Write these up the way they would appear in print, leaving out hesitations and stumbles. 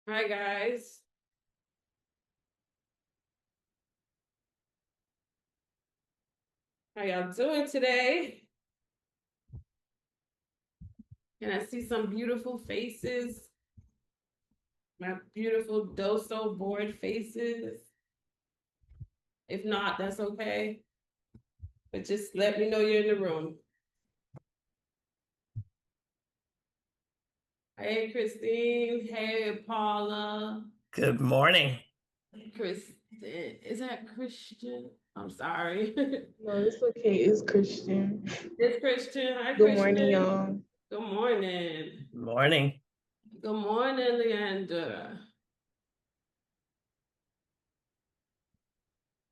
Hi guys. How y'all doing today? Can I see some beautiful faces? My beautiful Doso board faces. If not, that's okay. But just let me know you're in the room. Hey Christine. Hey Paula. Good morning. Kristen. Is that Christian? I'm sorry. No, it's okay. It's Christian. It's Christian. Hi Good morning, Christian. y'all. Good morning. Morning. Good morning, Leander.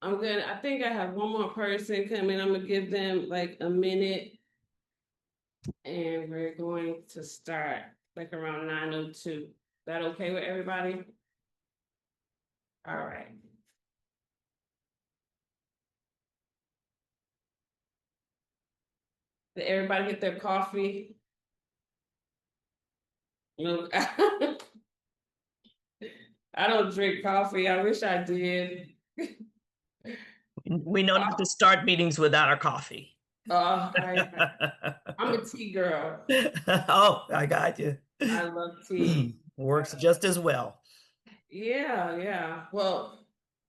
I think I have one more person coming. I'm gonna give them like a minute and we're going to start like around 9:02. That okay with everybody? All right. Did everybody get their coffee? No. I don't drink coffee. I wish I did. We know not to start meetings without our coffee. I'm a tea girl. Oh, I got you. I love tea. Works just as well. Yeah. Well,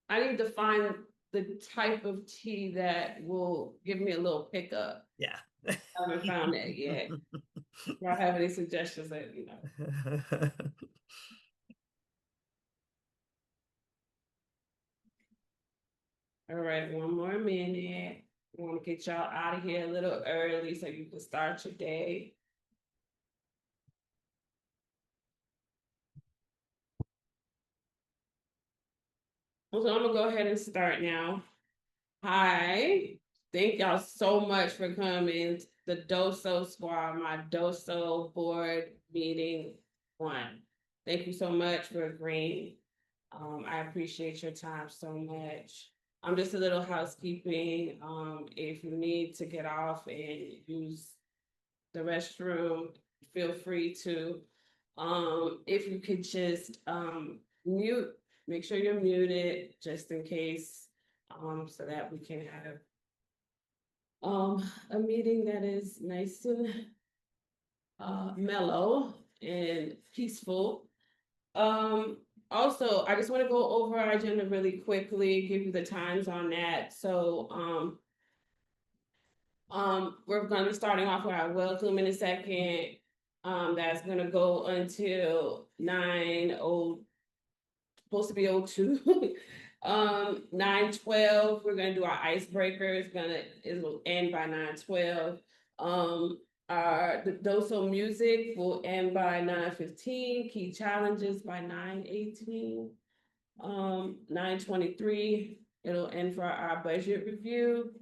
I need to find the type of tea that will give me a little pickup. Yeah. I haven't found that yet. If y'all have any suggestions, let me know. All right, one more minute. I want to get y'all out of here a little early so you can start your day. So I'm gonna go ahead and start now. Hi, thank y'all so much for coming. The Doso Squad, my Doso board meeting one. Thank you so much for agreeing. I appreciate your time so much. I'm just a little housekeeping. If you need to get off and use the restroom, feel free to. If you could just mute, make sure you're muted just in case, so that we can have a meeting that is nice and mellow and peaceful. Um, Also, I just want to go over our agenda really quickly, give you the times on that. So, we're going to be starting off with our welcome in a second. That's going to go until 9:00, supposed to be 02. 9:12, we're going to do our icebreaker. It will end by 9:12. The Doso music will end by 9:15. Key challenges by 9:18. 9:23, it'll end for our budget review.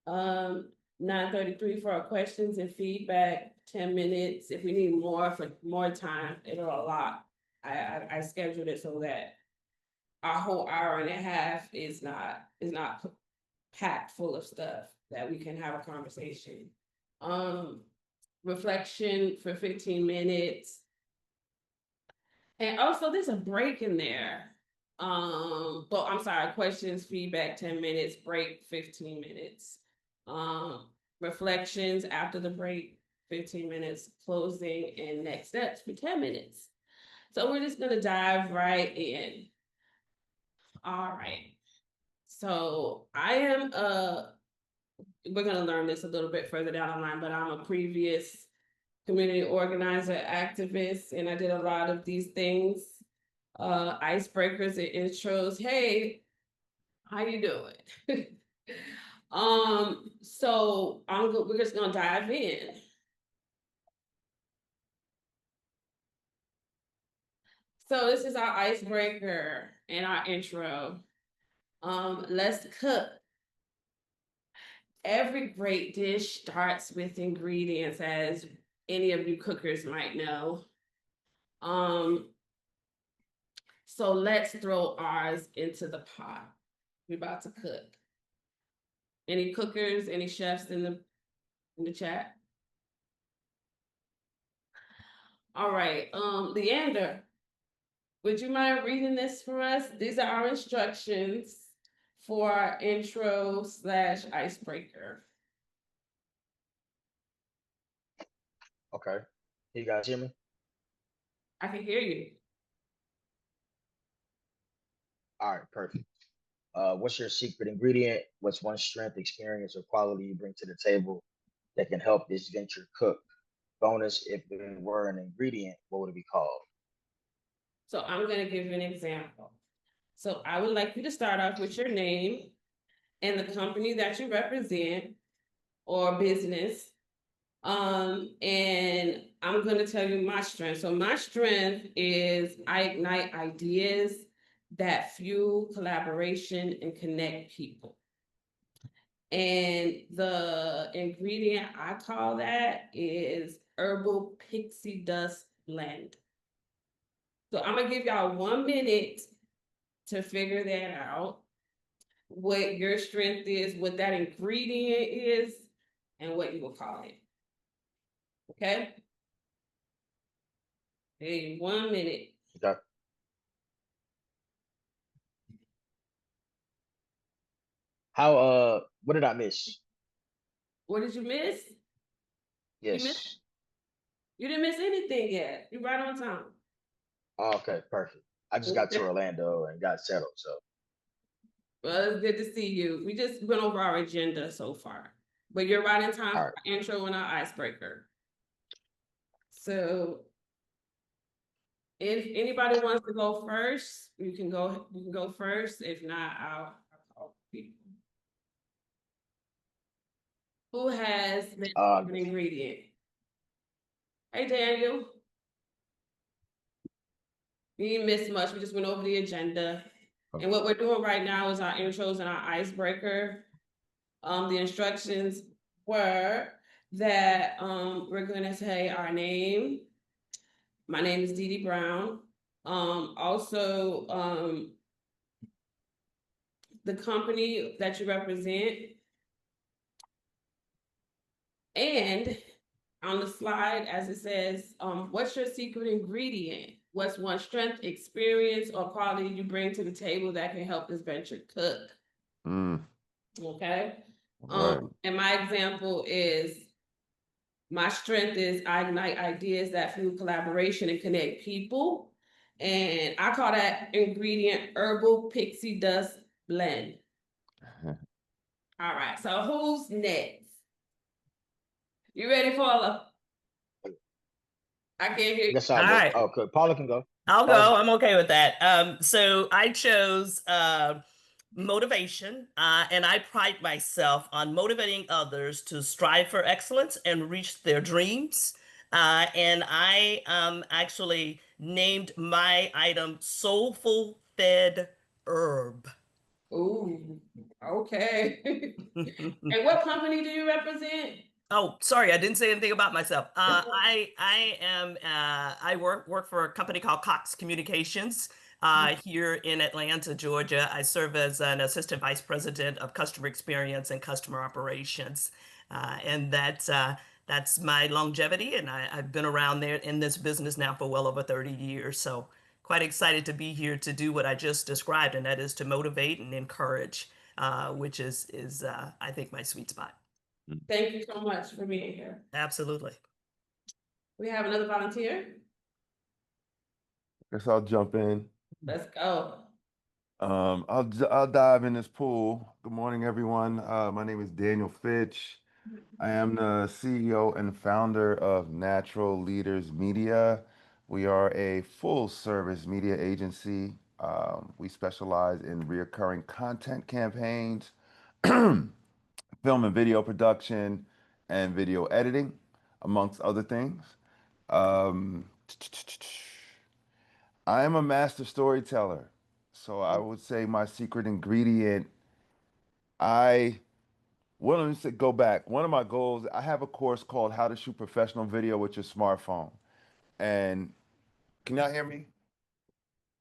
9:33 for our questions and feedback, 10 minutes. If we need more for more time, it'll allot. I scheduled it so that our whole hour and a half is not packed full of stuff that we can have a conversation. Um, Reflection for 15 minutes. And also there's a break in there. But I'm sorry, questions, feedback, 10 minutes, break, 15 minutes. Reflections after the break, 15 minutes, closing, and next steps for 10 minutes. So we're just gonna dive right in. All right. So I am we're gonna learn this a little bit further down the line, but I'm a previous community organizer, activist, and I did a lot of these things, icebreakers and intros. Hey, how you doing? So we're just gonna dive in. So this is our icebreaker and our intro. Let's cook. Every great dish starts with ingredients, as any of you cookers might know. Um, so let's throw ours into the pot. We're about to cook. Any cookers, any chefs in the chat? All right, Leander, Would you mind reading this for us? These are our instructions for our intro slash icebreaker. Okay. Can you guys hear me? I can hear you. All right, perfect. What's your secret ingredient? What's one strength, experience, or quality you bring to the table that can help this venture cook? Bonus, if it were an ingredient, what would it be called? So I'm going to give you an example. So I would like you to start off with your name and the company that you represent or business. And I'm going to tell you my strength. So my strength is I ignite ideas that fuel collaboration and connect people. And the ingredient I call that is herbal pixie dust blend. So I'm gonna give y'all 1 minute to figure that out. What your strength is, what that ingredient is, and what you will call it. Okay? Hey, 1 minute. Okay. What did I miss? What did you miss? Yes. You didn't miss anything yet. You're right on time. Oh, okay, perfect. I just got to Orlando and got settled, so. Well, it's good to see you. We just went over our agenda so far, but you're right in time for All our intro and our icebreaker. So, if anybody wants to go first, you can go. You can go first. If not, I'll call people. Who has the secret ingredient? Hey, Daniel. We didn't miss much. We just went over the agenda. And what we're doing right now is our intros and our icebreaker. The instructions were that we're going to say our name. My name is Dee Dee Brown. Also, the company that you represent. And on the slide, as it says, what's your secret ingredient? What's one strength, experience, or quality you bring to the table that can help this venture cook? Okay. Right. And my example is my strength is I ignite ideas that fuel collaboration and connect people. And I call that ingredient herbal pixie dust blend. All right. So who's next? You ready, Paula? I can't hear you. Yes, I'll All go. right. Oh, good. Paula can go. I'll Paula. go. I'm okay with that. So I chose motivation, and I pride myself on motivating others to strive for excellence and reach their dreams. And I actually named my item Soulful Fed Herb. Ooh, okay. And what company do you represent? Oh, sorry, I didn't say anything about myself. I work for a company called Cox Communications here in Atlanta, Georgia. I serve as an assistant vice president of customer experience and customer operations, and that's my longevity. And I've been around there in this business now for well over 30 years. So quite excited to be here to do what I just described, and that is to motivate and encourage, which is I think my sweet spot. Thank you so much for being here. Absolutely. We have another volunteer. Guess I'll jump in. Let's go. I'll dive in this pool. Good morning, everyone. My name is Daniel Fitch. I am the CEO and founder of Natural Leaders Media. We are a full service media agency. We specialize in reoccurring content campaigns, film and video production, and video editing, amongst other things. Um, I am a master storyteller. So I would say my secret ingredient, I well, let me say, go back. One of my goals, I have a course called How to Shoot Professional Video with Your Smartphone. And can y'all hear me?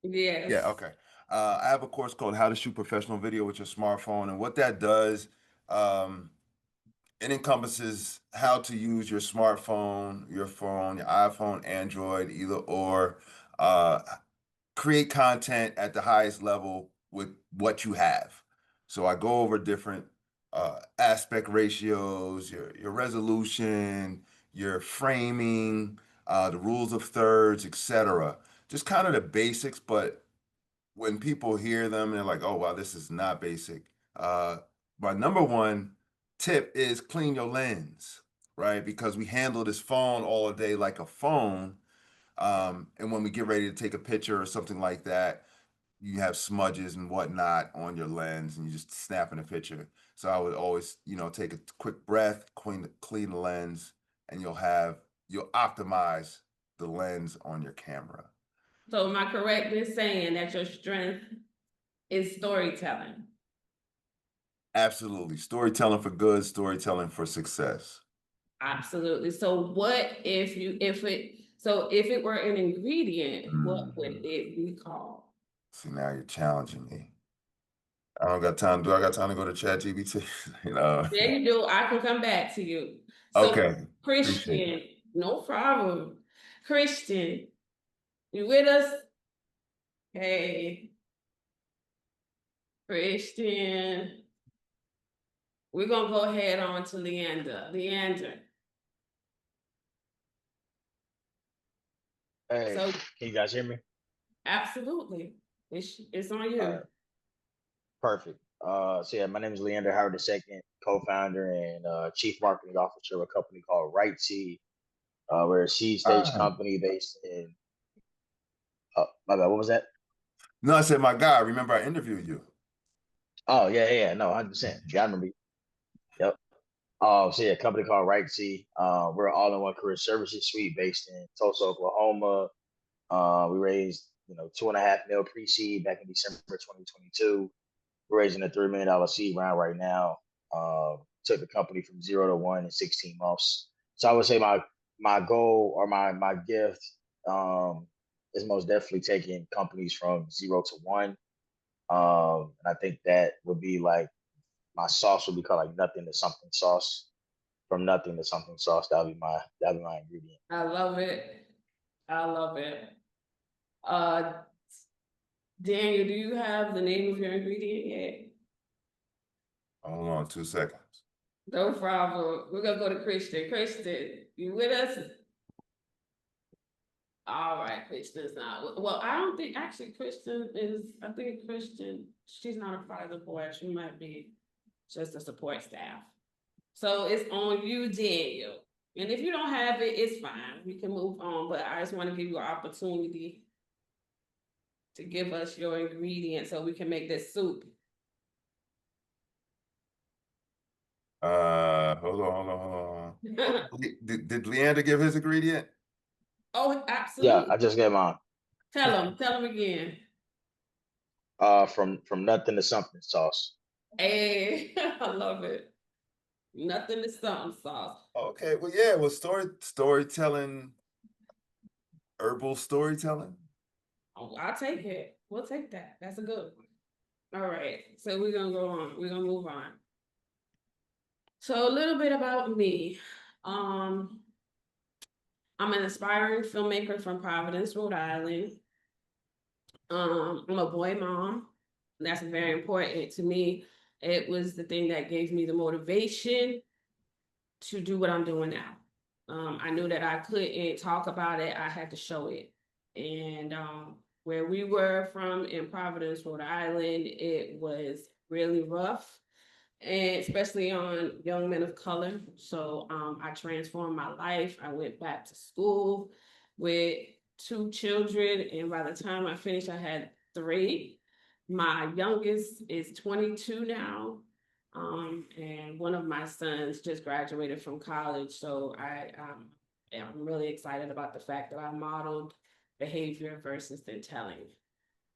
Yes. Yeah, okay. I have a course called How to Shoot Professional Video with Your Smartphone. And what that does, it encompasses how to use your smartphone, your phone, your iPhone, Android, either or, uh, create content at the highest level with what you have. So I go over different aspect ratios, your resolution, your framing, the rules of thirds, etc. Just kind of the basics, but when people hear them, they're like, "Oh wow, this is not basic." My number one tip is clean your lens, right? Because we handle this phone all day like a phone, and when we get ready to take a picture or something like that, you have smudges and whatnot on your lens, and you just snapping a picture. So I would always, take a quick breath, clean the lens, and you'll optimize the lens on your camera. So am I correct in saying that your strength is storytelling? Absolutely. Storytelling for good, storytelling for success. Absolutely. So what if if it were an ingredient, what would Mm. it be called? See, now you're challenging me. I don't got time. Do I got time to go to ChatGPT? You know. There you do. I can come back to you. So Okay. Appreciate it. Christian, no problem. Christian, you with us? Hey, Christian. We're gonna go ahead on to Leander. Leander. Hey, So can you guys hear me? absolutely. It's on you. All right, perfect. So yeah, my name is Leander Howard II, co-founder and chief marketing officer of a company called Right Seed. We're a seed stage Ah. company based in. My bad. What was that? No, I said, my God, remember I interviewed you. Oh yeah, no, 100%. Yeah, I remember. Yep. So yeah, a company called Right Seed. We're an all-in-one career services suite based in Tulsa, Oklahoma. We raised 2.5 mil pre-seed back in December 2022. We're raising a $3 million seed round right now. Took the company from 0 to 1 in 16 months. So I would say my goal or my gift is most definitely taking companies from 0 to 1. And I think that would be like my sauce would be called like nothing to something sauce. From nothing to something sauce. That'd be my ingredient. I love it. I love it. Uh Daniel, do you have the name of your ingredient yet? Hold on 2 seconds. No problem. We're gonna go to Christian. Christian, you with us? All right, Christian's not. Well, I don't think actually Christian is. I think Christian. She's not a part of the board. She might be just a support staff. So it's on you, Daniel. And if you don't have it, it's fine. We can move on. But I just want to give you an opportunity to give us your ingredients so we can make this soup. Hold on. Did Leander give his ingredient? Oh, Yeah, absolutely. I just get mine. Tell him again. From nothing to something sauce. Hey, I love it. Nothing is something sauce. Okay, well, yeah, well, storytelling, herbal storytelling. Oh, I'll take it. We'll take that. That's a good one. All right. So we're gonna go on. We're gonna move on. So a little bit about me. Um, I'm an aspiring filmmaker from Providence, Rhode Island. I'm a boy mom. That's very important to me. It was the thing that gave me the motivation to do what I'm doing now. I knew that I couldn't talk about it, I had to show it. And where we were from in Providence, Rhode Island, it was really rough, and especially on young men of color. So I transformed my life. I went back to school with 2 children, and by the time I finished, I had 3. My youngest is 22 now, and one of my sons just graduated from college. So I'm really excited about the fact that I modeled behavior versus the telling.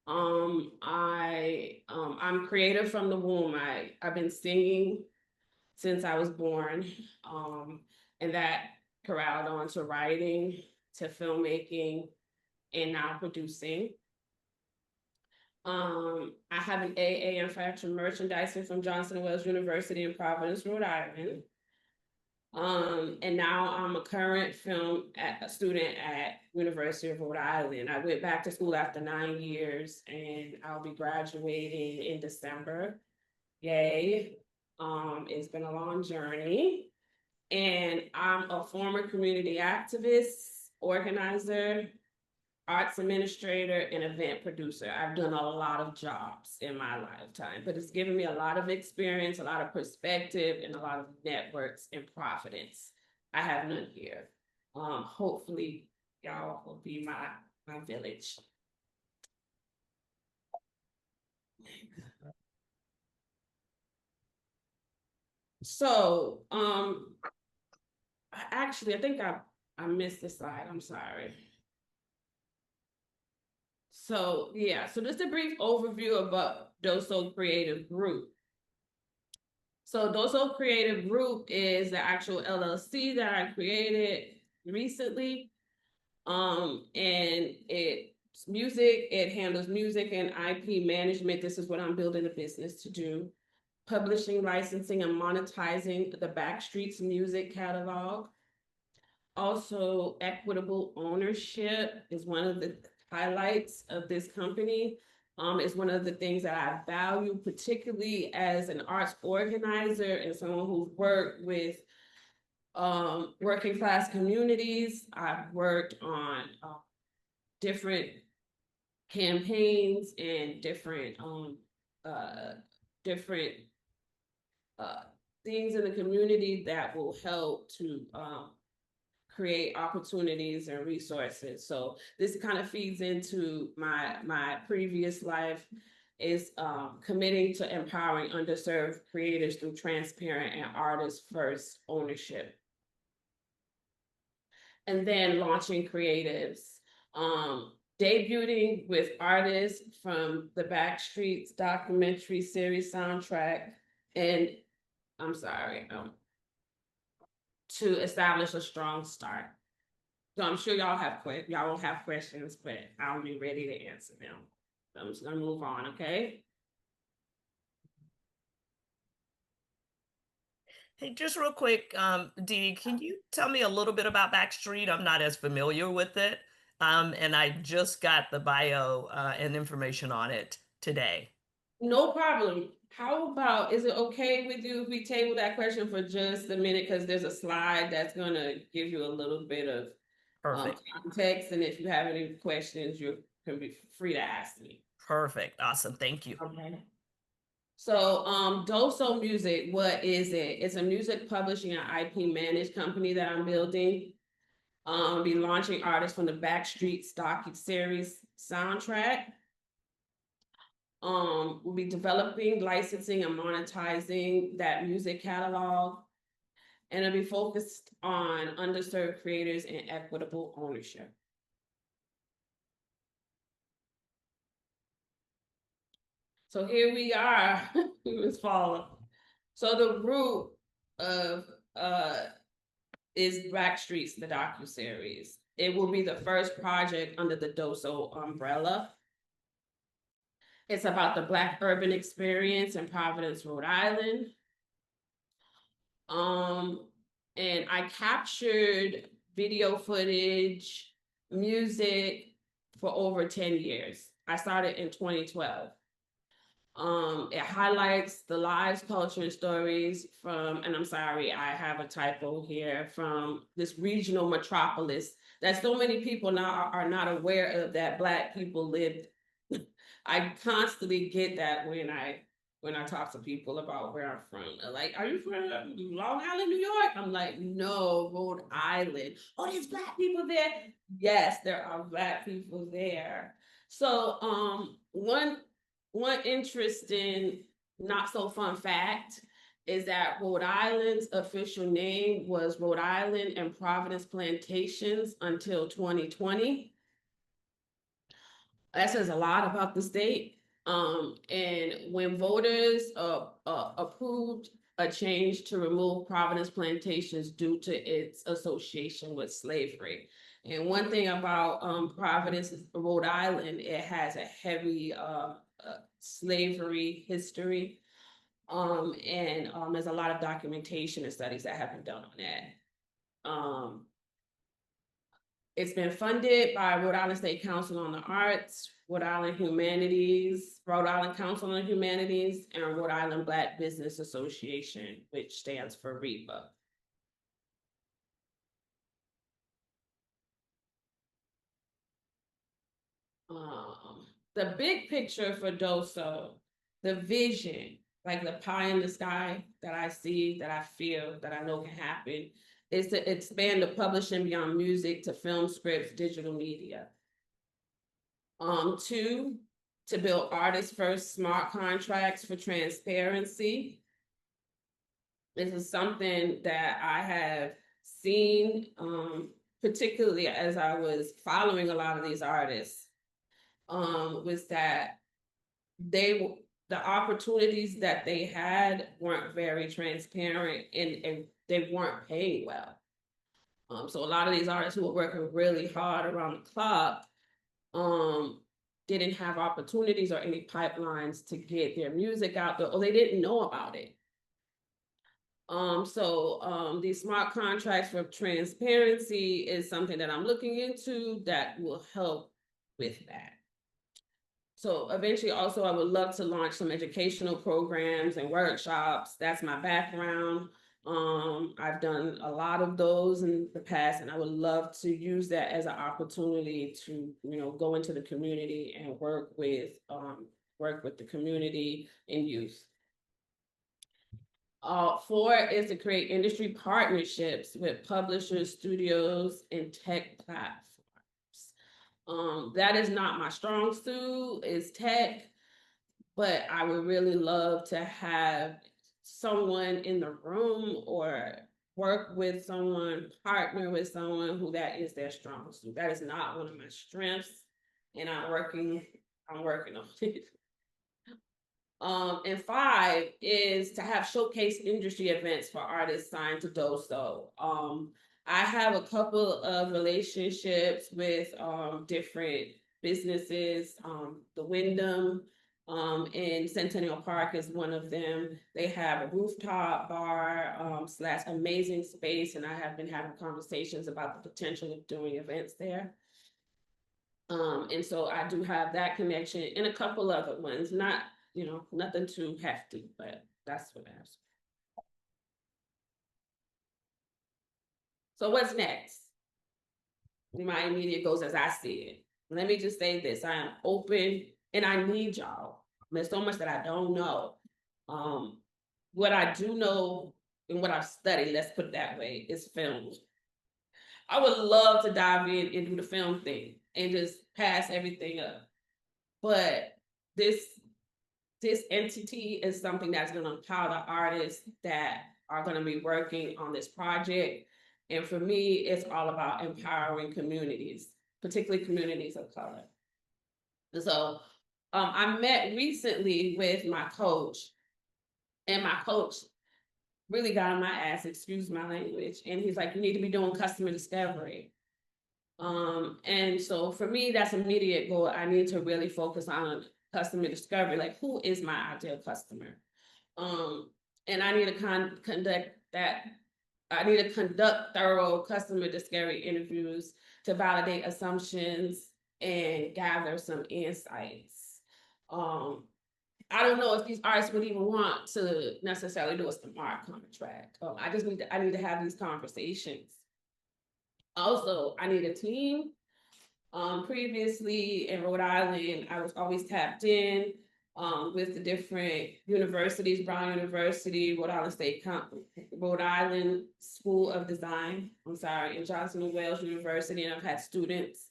I'm creative from the womb. I've been singing since I was born, and that corralled on to writing, to filmmaking, and now producing. I have an AA in fashion merchandising from Johnson & Wales University in Providence, Rhode Island. And now I'm a current a student at University of Rhode Island. I went back to school after 9 years and I'll be graduating in December. Yay. It's been a long journey. And I'm a former community activist, organizer, arts administrator, and event producer. I've done a lot of jobs in my lifetime, but it's given me a lot of experience, a lot of perspective, and a lot of networks in Providence. I have none here. Hopefully y'all will be my village. So, actually, I think I missed the slide. I'm sorry. So yeah, so just a brief overview about Doso Creative Group. So Doso Creative Group is the actual LLC that I created recently. And it's music, it handles music and IP management. This is what I'm building a business to do. Publishing, licensing, and monetizing the Backstreets music catalog. Also, equitable ownership is one of the highlights of this company. It's one of the things that I value, particularly as an arts organizer and someone who's worked with working class communities. I've worked on different campaigns and different different things in the community that will help to create opportunities and resources. So this kind of feeds into my previous life is committing to empowering underserved creators through transparent and artist first ownership. And then launching creatives, debuting with artists from the Backstreets documentary series soundtrack, and I'm sorry, to establish a strong start. So I'm sure y'all will have questions, but I'll be ready to answer them. So I'm just gonna move on, okay? Hey, just real quick, Dee, can you tell me a little bit about Backstreet? I'm not as familiar with it. And I just got the bio and information on it today. No problem. How about, is it okay with you if we table that question for just a minute? Because there's a slide that's gonna give you a little bit of Perfect. context, and if you have any questions, you can be free to ask me. Perfect. Awesome. Thank you. Okay. So, Doso Music, what is it? It's a music publishing and IP managed company that I'm building. I'll be launching artists from the Backstreets docu-series soundtrack. We'll be developing, licensing, and monetizing that music catalog. And it'll be focused on underserved creators and equitable ownership. So here we are, Ms. Fowler. So the group of is Backstreets, the docuseries. It will be the first project under the Doso umbrella. It's about the Black urban experience in Providence, Rhode Island. And I captured video footage, music for over 10 years. I started in 2012. It highlights the lives, culture, and stories from, and I'm sorry, I have a typo here, from this regional metropolis that so many people now are not aware of, that Black people lived. I constantly get that when I talk to people about where I'm from. They're like, are you from Long Island, New York? I'm like, no, Rhode Island. Oh, there's Black people there. Yes, there are Black people there. So one interesting, not so fun fact is that Rhode Island's official name was Rhode Island and Providence Plantations until 2020. That says a lot about the state. And when voters approved a change to remove Providence Plantations due to its association with slavery. And one thing about Providence, Rhode Island, it has a heavy slavery history. And there's a lot of documentation and studies that have been done on that. It's been funded by Rhode Island State Council on the Arts, Rhode Island Humanities, Rhode Island Council on Humanities, and Rhode Island Black Business Association, which stands for REBA. The big picture for DOSO, the vision, like the pie in the sky that I see, that I feel, that I know can happen, is to expand the publishing beyond music to film, scripts, digital media. Two, to build artist first smart contracts for transparency. This is something that I have seen, particularly as I was following a lot of these artists, was that the opportunities that they had weren't very transparent, and they weren't paid well. So a lot of these artists who were working really hard around the clock didn't have opportunities or any pipelines to get their music out there, or they didn't know about it. These smart contracts for transparency is something that I'm looking into that will help with that. So eventually also I would love to launch some educational programs and workshops. That's my background. I've done a lot of those in the past, and I would love to use that as an opportunity to, go into the community and work with the community and youth. Four is to create industry partnerships with publishers, studios, and tech platforms. That is not my strong suit, is tech, but I would really love to have someone in the room or work with someone, partner with someone who that is their strong suit. That is not one of my strengths, and I'm working on it. And five is to have showcase industry events for artists signed to DOSO. I have a couple of relationships with different businesses. The Wyndham in Centennial Park is one of them. They have a rooftop bar / amazing space, and I have been having conversations about the potential of doing events there. And so I do have that connection and a couple other ones, not, nothing too hefty, but that's what I have. So what's next? My immediate goals as I see it. Let me just say this, I am open and I need y'all. There's so much that I don't know. What I do know and what I've studied, let's put it that way, is film. I would love to dive in and do the film thing and just pass everything up. But this entity is something that's going to empower the artists that are going to be working on this project. And for me, it's all about empowering communities, particularly communities of color. So I met recently with my coach, and my coach really got on my ass, excuse my language. And he's like, you need to be doing customer discovery. And so for me, that's immediate goal. I need to really focus on customer discovery, like who is my ideal customer? And I need to conduct that. I need to conduct thorough customer discovery interviews to validate assumptions and gather some insights. I don't know if these artists would even want to necessarily do a smart contract. I need to have these conversations. Also, I need a team. Previously in Rhode Island, I was always tapped in with the different universities, Brown University, Rhode Island State, Rhode Island School of Design, and Johnson & Wales University, and I've had students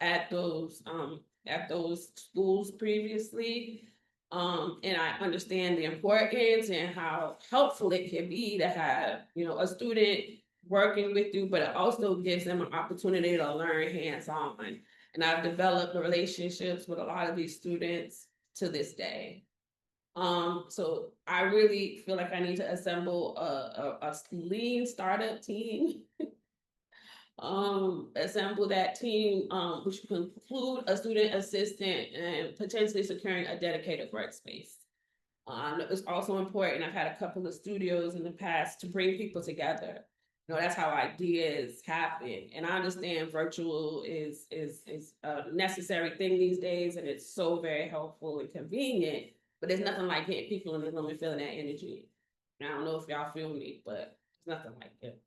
at those schools previously. And I understand the importance and how helpful it can be to have, a student working with you, but it also gives them an opportunity to learn hands-on. And I've developed relationships with a lot of these students to this day. So I really feel like I need to assemble a lean startup team. Assemble that team, which could include a student assistant and potentially securing a dedicated workspace. It's also important. I've had a couple of studios in the past to bring people together. You know, that's how ideas happen. And I understand virtual is a necessary thing these days, and it's so very helpful and convenient. But there's nothing like getting people in the room and feeling that energy. And I don't know if y'all feel me, but it's nothing like it.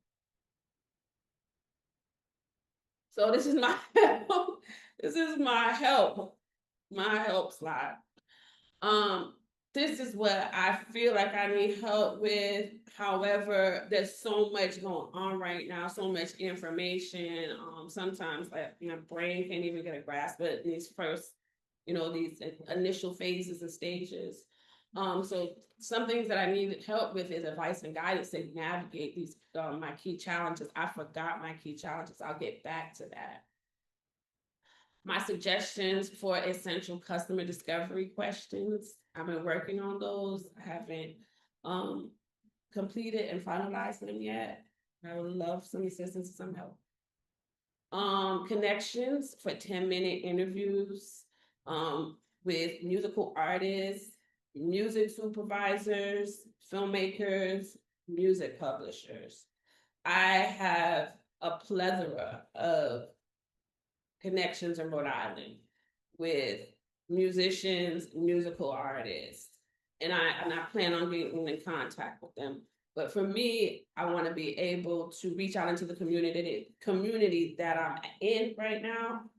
So this is my help. This is my help slide. This is what I feel like I need help with. However, there's so much going on right now, so much information. Sometimes like my brain can't even get a grasp of these first, these initial phases and stages. So some things that I need help with is advice and guidance to navigate these my key challenges. I forgot my key challenges. I'll get back to that. My suggestions for essential customer discovery questions. I've been working on those. I haven't completed and finalized them yet. I would love some assistance, some help. Connections for 10-minute interviews with musical artists, music supervisors, filmmakers, music publishers. I have a plethora of connections in Rhode Island with musicians, musical artists, and I plan on getting in contact with them. But for me, I want to be able to reach out into the community that I'm in right now.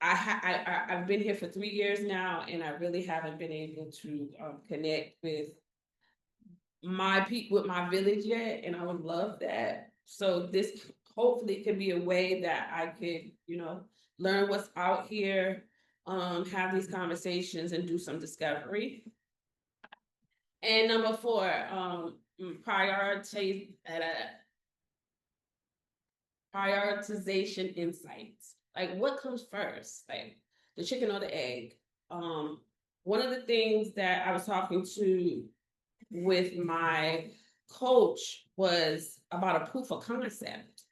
I've been here for 3 years now, and I really haven't been able to connect with my village yet, and I would love that. So this hopefully could be a way that I could, learn what's out here, have these conversations and do some discovery. And number 4, prioritization insights. Like what comes first, like the chicken or the egg? One of the things that I was talking to with my coach was about a proof of concept.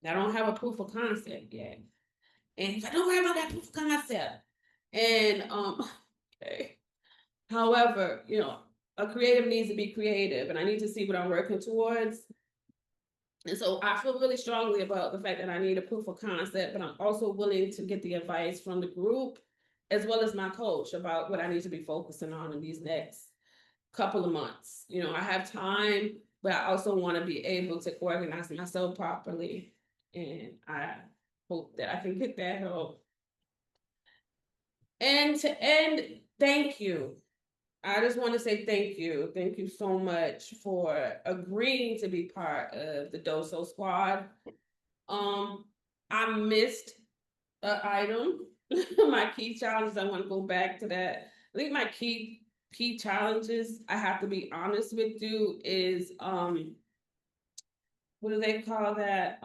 I don't have a proof of concept yet. And he's like, don't worry about that proof of concept. And okay. However, a creative needs to be creative, and I need to see what I'm working towards. And so I feel really strongly about the fact that I need a proof of concept, but I'm also willing to get the advice from the group as well as my coach about what I need to be focusing on in these next couple of months. I have time, but I also want to be able to organize myself properly. And I hope that I can get that help. And to end, thank you. I just want to say thank you. Thank you so much for agreeing to be part of the DOSO squad. I missed an item, my key challenges. I want to go back to that. I think my key challenges, I have to be honest with you, is what do they call that?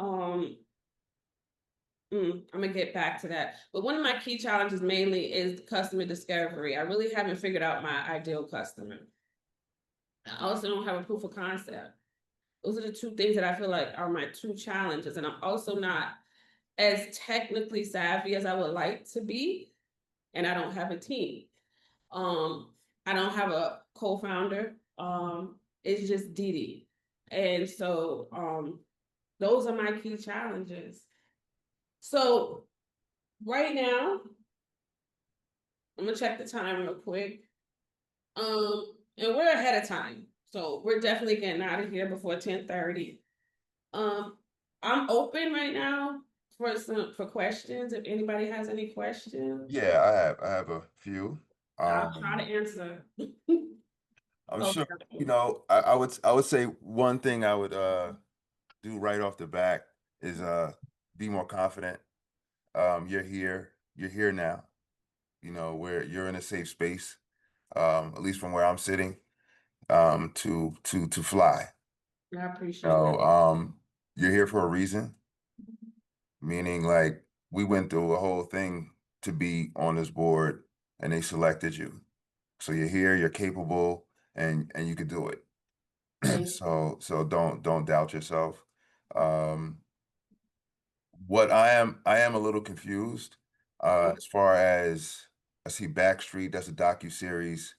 I'm gonna get back to that. But one of my key challenges mainly is customer discovery. I really haven't figured out my ideal customer. I also don't have a proof of concept. Those are the 2 things that I feel like are my 2 challenges. And I'm also not as technically savvy as I would like to be. And I don't have a team. I don't have a co-founder. It's just Didi. And so those are my key challenges. So right now, I'm gonna check the time real quick. And we're ahead of time. So we're definitely getting out of here before 10:30. I'm open right now for questions. If anybody has any questions, Yeah, I have a few. I'll try to answer. I'm Okay. sure, I would say one thing I would do right off the bat is be more confident. You're here now. Where you're in a safe space, at least from where I'm sitting, to fly. I appreciate So, that. you're here for a reason, meaning like we went through a whole thing to be on this board and they selected you. So you're here, you're capable, and you can do it. Thank So don't doubt yourself. Um, what I am a little confused you. as far as I see Backstreet, that's a docuseries.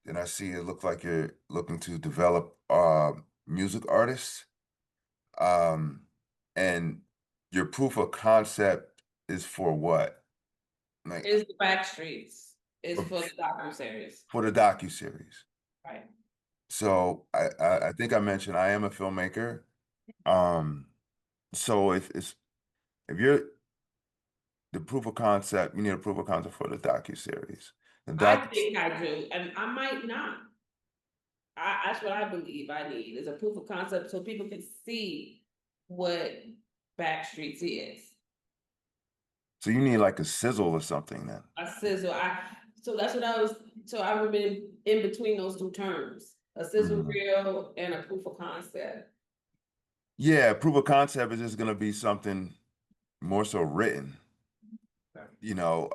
and I see it look like you're looking to develop music artists. Um, and your proof of concept is for what? Like Is the Backstreets, is for, for the docuseries, for the docuseries. right? So I think I mentioned I am a filmmaker. So if you're the proof of concept, you need a proof of concept for the docuseries. The I docu think I do, and I might not. That's what I believe I need, is a proof of concept so people can see what Backstreets is. so you need like a sizzle or something then. A sizzle, so that's what I was, so I would be in between those two terms, a sizzle Mhm. reel and a proof of concept. Yeah, proof of concept is just gonna be something more so written. Okay. You know,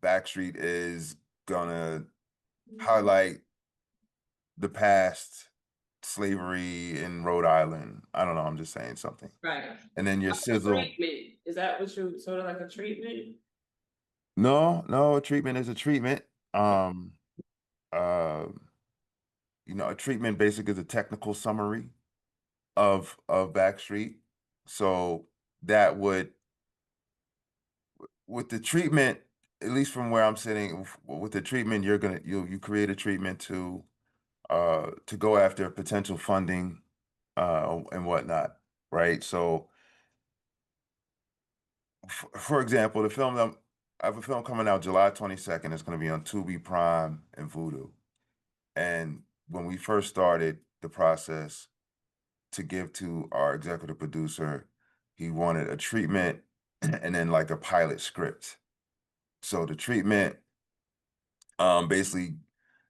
Backstreet is gonna highlight the past slavery in Rhode Island. I don't know, I'm just saying something. Right. And then your A sizzle. treatment, is that what you, sort of like a treatment? No, a treatment is a treatment. Um, uh, a treatment basically is a technical summary of Backstreet. So that would with the treatment, at least from where I'm sitting, with the treatment, you create a treatment to go after potential funding and whatnot, right? So for example, I have a film coming out July 22nd. It's going to be on Tubi Prime and Vudu. And when we first started the process to give to our executive producer, he wanted a treatment and then like a pilot script. So the treatment basically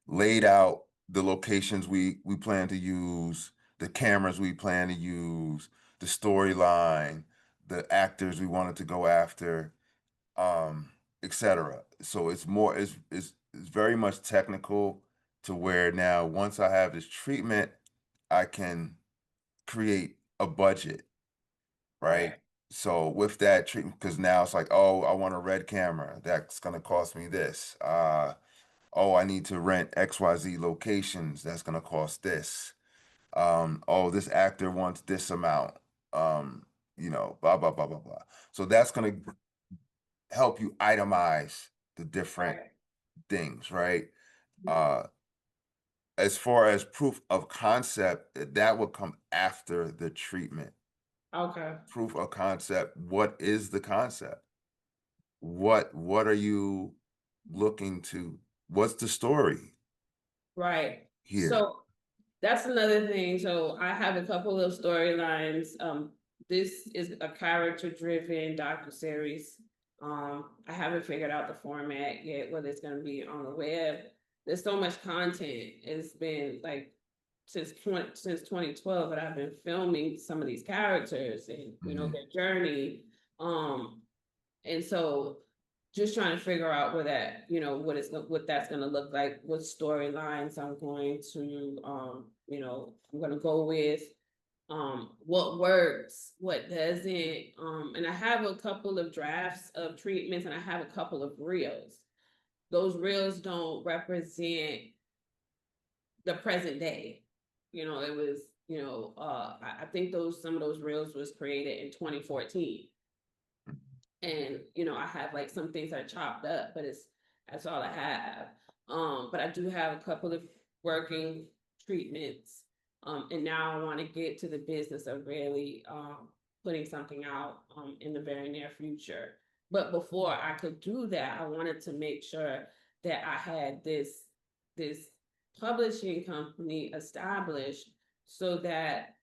laid out the locations we plan to use, the cameras we plan to use, the storyline, the actors we wanted to go after, etc. So it's very much technical to where now once I have this treatment, I can create a budget, right? Right. So with that treatment, because now it's like, oh, I want a red camera, that's gonna cost me this. Oh, I need to rent XYZ locations, that's gonna cost this. Oh, this actor wants this amount. Blah blah blah blah blah. So that's gonna help you itemize the different Right. things, right? Uh, as far as proof of concept, that would come after the treatment. Okay. Proof of concept, what is the concept? What are you looking to? What's the story Right. here? So that's another thing. So I have a couple of storylines. This is a character-driven docuseries. I haven't figured out the format yet, whether it's gonna be on the web. There's so much content. It's been like since 2012 that I've been filming some of these characters and their journey. Um, and so just trying to figure out where that, what that's gonna look like, what storylines I'm going to I'm gonna go with, what works, what doesn't. And I have a couple of drafts of treatments and I have a couple of reels. Those reels don't represent the present day. It was, I think some of those reels was created in 2014. And I have like some things that are chopped up, but that's all I have. But I do have a couple of working treatments. And now I want to get to the business of really putting something out in the very near future. But before I could do that, I wanted to make sure that I had this publishing company established so that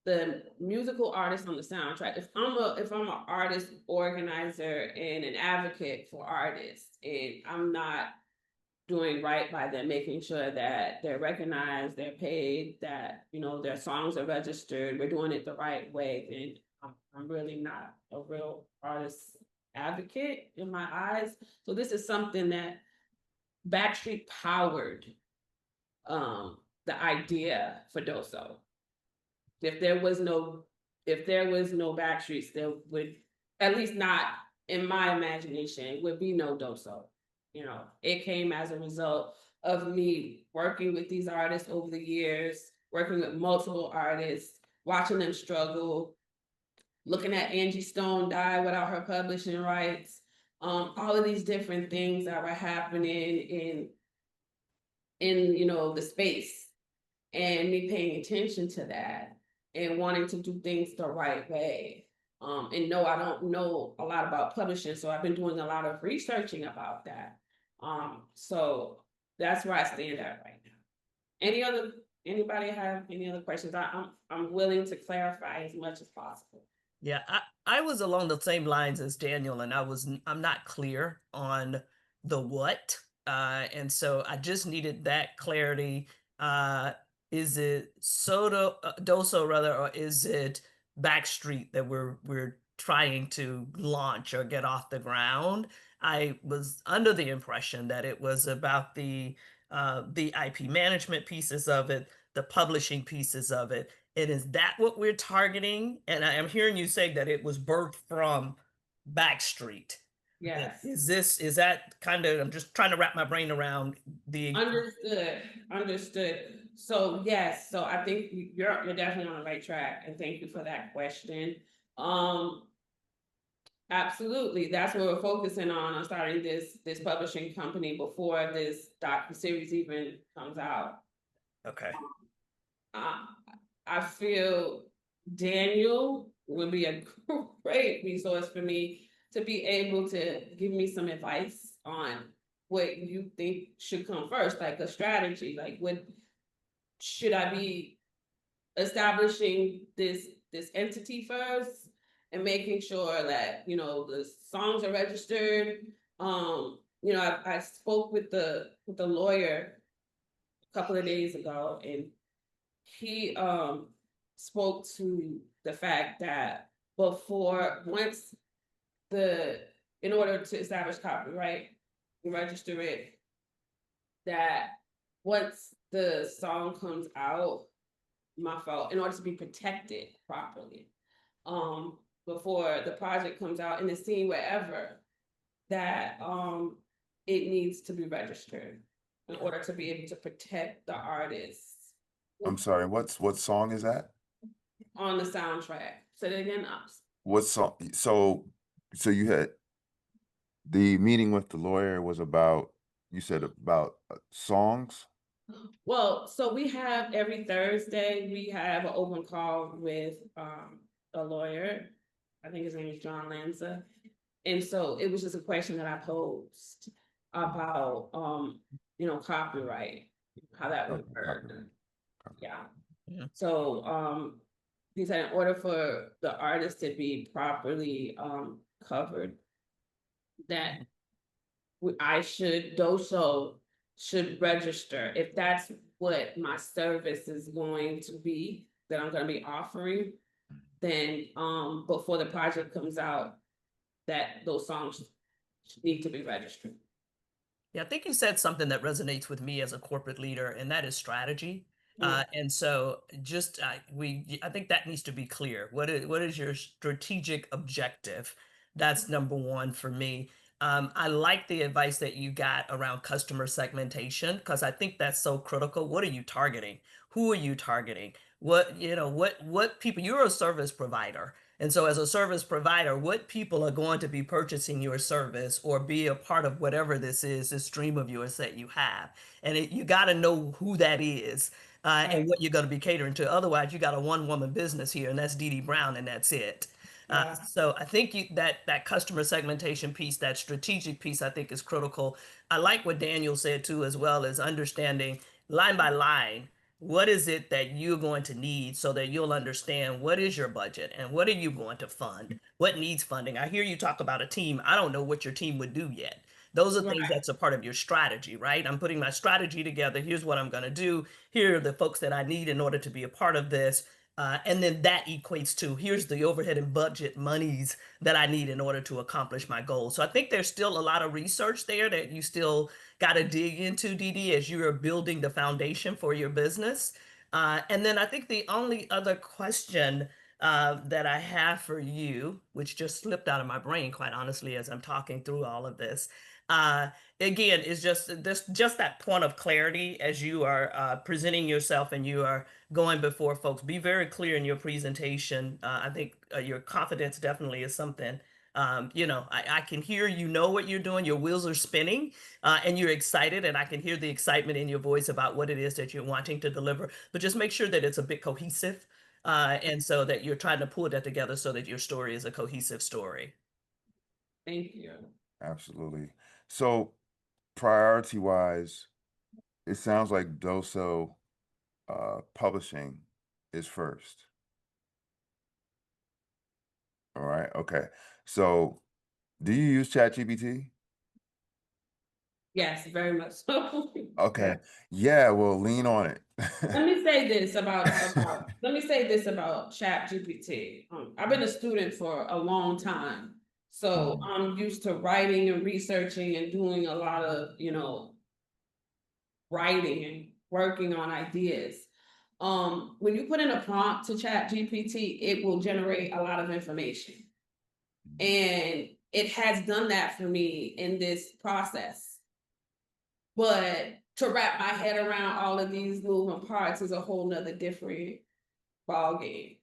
the musical artist on the soundtrack. If I'm an artist organizer and an advocate for artists, and I'm not doing right by them, making sure that they're recognized, they're paid, that their songs are registered, we're doing it the right way, then I'm really not a real artist advocate in my eyes. So this is something that Backstreet powered the idea for Doso. If there was no Backstreets, there would, at least not in my imagination, would be no Doso. It came as a result of me working with these artists over the years, working with multiple artists, watching them struggle, looking at Angie Stone die without her publishing rights, all of these different things that were happening in the space, and me paying attention to that and wanting to do things the right way. And no, I don't know a lot about publishing, so I've been doing a lot of researching about that. So that's where I stand at right now. Anybody have any other questions? I'm willing to clarify as much as possible. Yeah, I was along the same lines as Daniel, and I'm not clear on the what. And so I just needed that clarity. Is it Doso rather, or is it Backstreet that we're trying to launch or get off the ground? I was under the impression that it was about the IP management pieces of it, the publishing pieces of it. And is that what we're targeting? And I am hearing you say that it was birthed from Backstreet. Yes. Is that kind of, I'm just trying to wrap my brain around the. Understood. So yes, so I think you're definitely on the right track, and thank you for that question. Absolutely, that's what we're focusing on starting this publishing company before this docu-series even comes out. Okay. I feel Daniel would be a great resource for me to be able to give me some advice on what you think should come first, like a strategy, like what should I be establishing this entity first and making sure that the songs are registered. I spoke with the lawyer a couple of days ago, and he spoke to the fact that in order to establish copyright and register it, that once the song comes out, in order to be protected properly, before the project comes out in the scene wherever, that it needs to be registered in order to be able to protect the artists. I'm sorry, what song is that? On the soundtrack. So again, What song? So you had the meeting with the lawyer was about, you said about songs? well, so we have every Thursday, we have an open call with a lawyer. I think his name is John Lanza. And so it was just a question that I posed about copyright, how that would work. Yeah. Yeah. So he said in order for the artist to be properly covered, that Doso should register. If that's what my service is going to be, that I'm going to be offering, then before the project comes out, that those songs need to be registered. Yeah, I think you said something that resonates with me as a corporate leader, and that is strategy. Yeah. And so just I think that needs to be clear. What is your strategic objective? That's number one for me. I like the advice that you got around customer segmentation, because I think that's so critical. What are you targeting? Who are you targeting? What people, you're a service provider. And so as a service provider, what people are going to be purchasing your service or be a part of whatever this stream of yours that you have. And you got to know who that is. And what you're going to be catering to. Otherwise, you got a one-woman business here, and that's Dee Dee Brown, and that's it. Yeah. So I think that customer segmentation piece, that strategic piece, I think is critical. I like what Daniel said too, as well as understanding line by line, what is it that you're going to need so that you'll understand what is your budget and what are you going to fund? What needs funding? I hear you talk about a team. I don't know what your team would do yet. Those are things that's a part of your strategy, right? I'm putting my strategy together. Here's what I'm going to do. Here are the folks that I need in order to be a part of this. And then that equates to here's the overhead and budget monies that I need in order to accomplish my goals. So I think there's still a lot of research there that you still got to dig into, Dee Dee, as you are building the foundation for your business. And then I think the only other question that I have for you, which just slipped out of my brain, quite honestly, as I'm talking through all of this, Again, it's just that point of clarity as you are presenting yourself and you are going before folks. Be very clear in your presentation. I think your confidence definitely is something. I can hear you know what you're doing. Your wheels are spinning, and you're excited, and I can hear the excitement in your voice about what it is that you're wanting to deliver. But just make sure that it's a bit cohesive, and so that you're trying to pull that together so that your story is a cohesive story. Thank you. Absolutely. So priority wise, it sounds like Doso publishing is first. All right. Okay. So do you use ChatGPT? Yes, very much so. Okay. Yeah, well, lean on it. Let me say this about Chat GPT. I've been a student for a long time, so Mhm. I'm used to writing and researching and doing a lot of, writing and working on ideas. When you put in a prompt to Chat GPT, it will generate a lot of information. And it has done that for me in this process. But to wrap my head around all of these moving parts is a whole nother different ball game.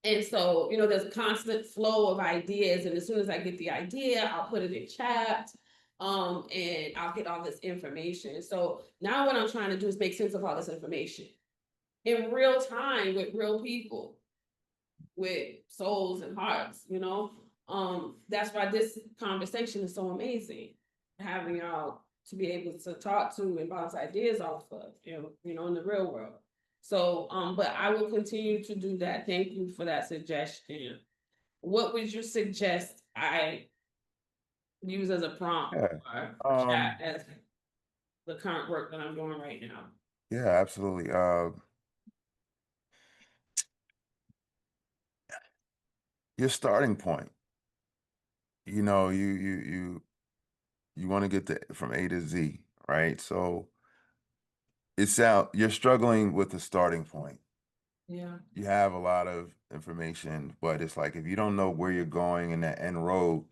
And so, there's a constant flow of ideas, and as soon as I get the idea, I'll put it in chat, and I'll get all this information. So now what I'm trying to do is make sense of all this information in real time with real people, with souls and hearts. That's why this conversation is so amazing. Having y'all to be able to talk to and bounce ideas off of, in the real world. So, but I will continue to do that. Thank you for that suggestion. What would you suggest I use as a prompt Yeah. or chat as the current work that I'm doing right now? Yeah, absolutely. Your starting point, you want to get from A to Z, right? So you're struggling with the starting point. Yeah. You have a lot of information, but it's like if you don't know where you're going in that end road,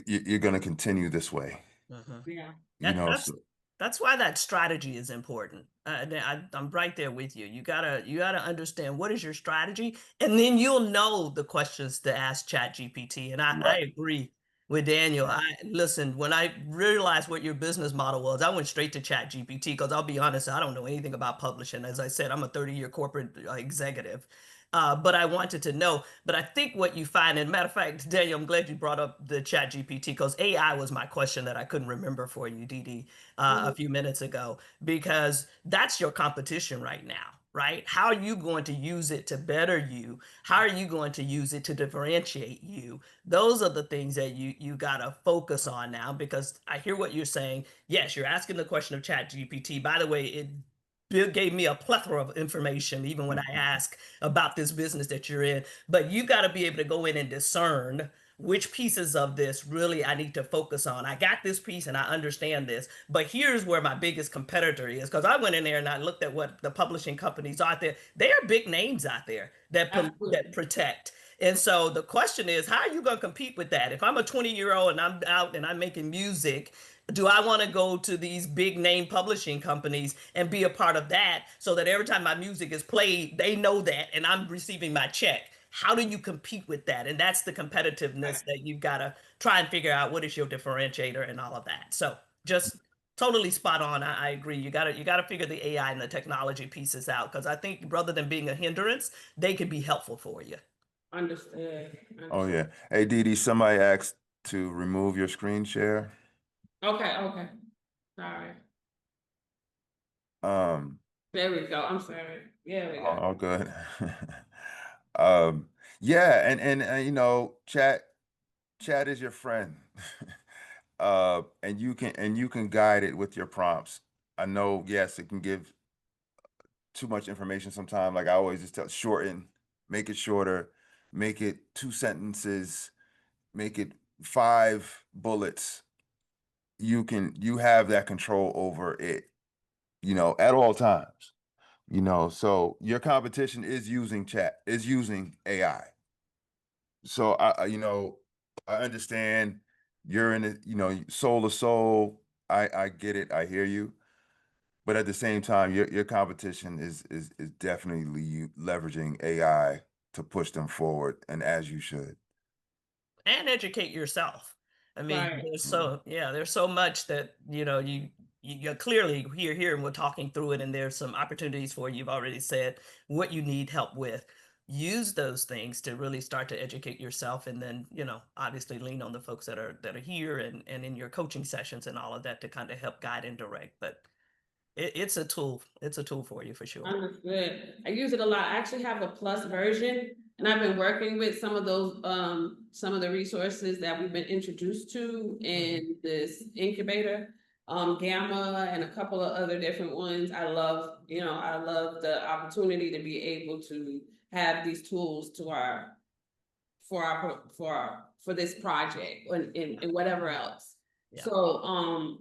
you're going to continue this way. Mhm. Yeah. You know, That's so that's why that strategy is important. I'm right there with you. You gotta understand what is your strategy, and then you'll know the questions to ask ChatGPT. And I right, agree with Daniel. right. I listen when I realized what your business model was, I went straight to ChatGPT because I'll be honest, I don't know anything about publishing. As I said, I'm a 30-year corporate executive. But I wanted to know. But I think what you find, and matter of fact, Daniel, I'm glad you brought up the Chat GPT because AI was my question that I couldn't remember for you, Dee Dee, a few minutes ago, because that's your competition right now, right? How are you going to use it to better you? How are you going to use it to differentiate you? Those are the things that you gotta focus on now because I hear what you're saying. Yes, you're asking the question of Chat GPT. By the way, it Bill gave me a plethora of information, even when I ask about this business that you're in. But you got to be able to go in and discern which pieces of this really I need to focus on. I got this piece and I understand this, but here's where my biggest competitor is because I went in there and I looked at what the publishing companies out there. They are big names out there that Absolutely. protect. And so the question is, how are you going to compete with that? If I'm a 20-year-old and I'm out and I'm making music, do I want to go to these big name publishing companies and be a part of that so that every time my music is played, they know that and I'm receiving my check? How do you compete with that? And that's the competitiveness that you've got to try and figure out what is your differentiator and all of that. So just totally spot on. I agree. You gotta figure the AI and the technology pieces out because I think rather than being a hindrance, they can be helpful for you. Understood. Oh Understood. yeah. Hey, Dee, somebody asked to remove your screen share. Okay. Okay. Sorry. Um, There we go. I'm sorry. Yeah, we go. all good. Um, yeah, and chat is your friend. And you can guide it with your prompts. I know, yes, it can give too much information sometimes. Like I always just tell shorten, make it shorter, make it 2 sentences, make it 5 bullets. You have that control over it, at all times. So your competition is using AI. So I understand you're in it, you know, soul to soul. I get it. I hear you. But at the same time, your competition is definitely you leveraging AI to push them forward, and as you should. And educate yourself. I mean, Right. there's so much that you're clearly here and we're talking through it, and there's some opportunities for you. You've already said what you need help with. Use those things to really start to educate yourself, and then obviously lean on the folks that are here and in your coaching sessions and all of that to kind of help guide and direct. But it's a tool. It's a tool for you for sure. Understood. I use it a lot. I actually have a plus version, and I've been working with some of those, some of the resources that we've been introduced to in this incubator, Gamma and a couple of other different ones. I love the opportunity to be able to have these tools to for this project and whatever else. Yeah. So,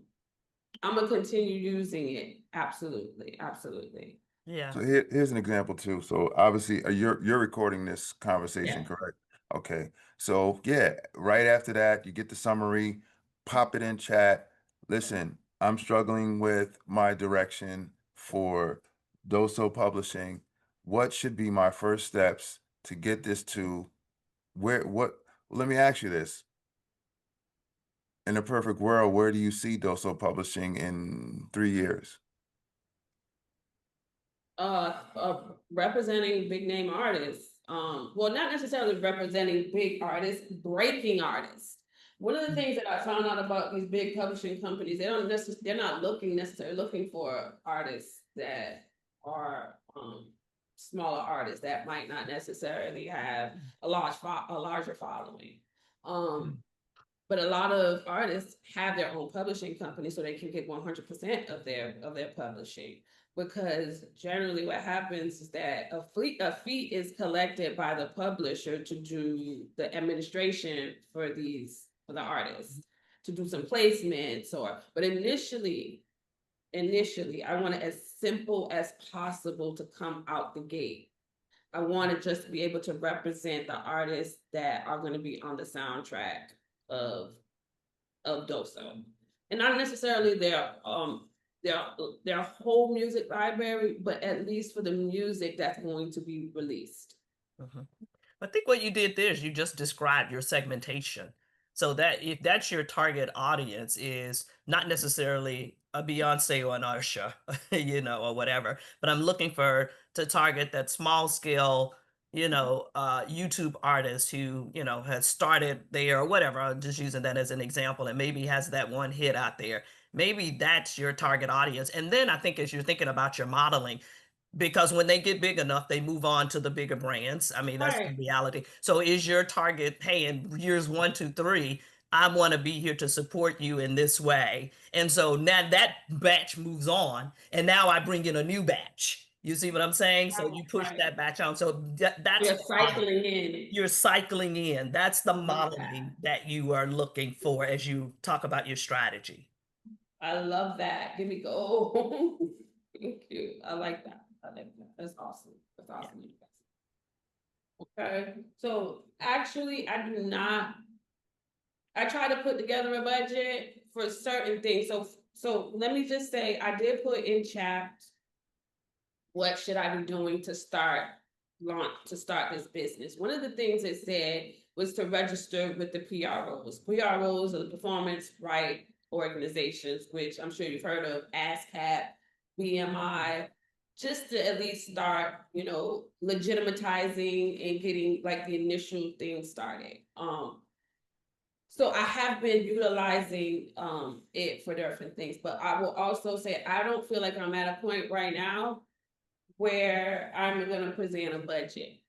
I'm gonna continue using it. Absolutely, absolutely. Yeah. So here's an example too. So obviously, you're recording this conversation, Yeah. correct? Okay. So yeah, right after that, you get the summary, pop it in chat. Listen, I'm struggling with my direction for Doso Publishing. What should be my first steps to get this to where? What? Let me ask you this. In a perfect world, where do you see Doso Publishing in 3 years? Representing big name artists. Well, not necessarily representing big artists, breaking artists. One of the things that I found out about these big publishing companies, they're not necessarily looking for artists that are smaller artists that might not necessarily have a larger following. But a lot of artists have their own publishing company, so they can get 100% of their publishing. Because generally, what happens is that a fee is collected by the publisher to do the administration for the artists, to do some placements but initially, I want it as simple as possible to come out the gate. I want to just be able to represent the artists that are going to be on the soundtrack of Doso, and not necessarily their whole music library, but at least for the music that's going to be released. Mhm. I think what you did there is you just described your segmentation. So that if that's your target audience is not necessarily a Beyonce or an Usher, or whatever, but I'm looking to target that small scale, YouTube artist who, has started there or whatever. I'm just using that as an example, and maybe has that one hit out there. Maybe that's your target audience. And then I think as you're thinking about your modeling, because when they get big enough, they move on to the bigger brands. I mean, that's the Right. reality. So is your target, hey, in years 1, 2, 3, I want to be here to support you in this way. And so now that batch moves on, and now I bring in a new batch. You see what I'm saying? So you push Right. that batch on. So that's You're cycling in. you're cycling in. That's the love modeling that you are looking for as you talk about your strategy. I love that. Give me go. Thank you. I like that. That's awesome. That's awesome. Okay. So actually, I try to put together a budget for certain things. So let me just say, I did put in chat, what should I be doing to start this business? One of the things it said was to register with the PROs. PROs are the performance right organizations, which I'm sure you've heard of, ASCAP, BMI, just to at least start, legitimatizing and getting like the initial thing started. So I have been utilizing it for different things, but I will also say I don't feel like I'm at a point right now where I'm gonna present a budget.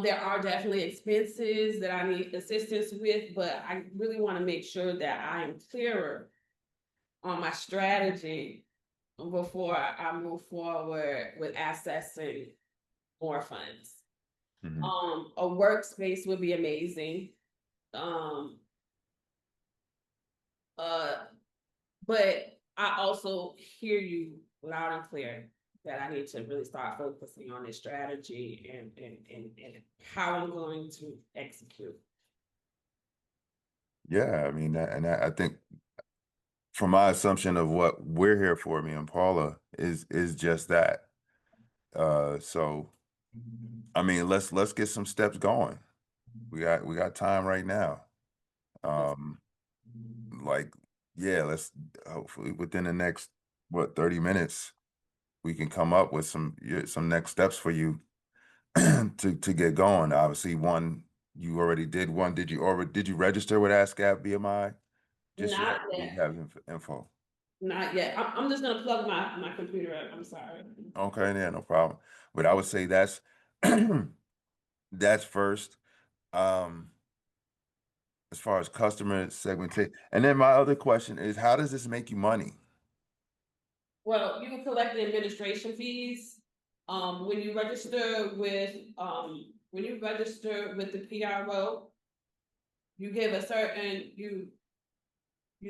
There are definitely expenses that I need assistance with, but I really want to make sure that I am clearer on my strategy before I move forward with accessing more funds. A workspace would be amazing. But I also hear you loud and clear that I need to really start focusing on this strategy and how I'm going to execute. Yeah, I mean, I think from my assumption of what we're here for, me and Paula, is just that. So I mean, let's get some steps going. We got time right now. Um, like, yeah, let's hopefully within the next 30 minutes we can come up with some next steps for you to get going. Obviously, one you already did one. Did you register with ASCAP BMI just yet? Not Or do you yet, have info? not yet. I'm just gonna plug my computer up. I'm sorry. Okay, yeah, no problem. But I would say that's that's first. Um, as far as customer segmentation, and then my other question is, how does this make you money? Well, you can collect the administration fees, when you register with, the PRO. You give a certain, you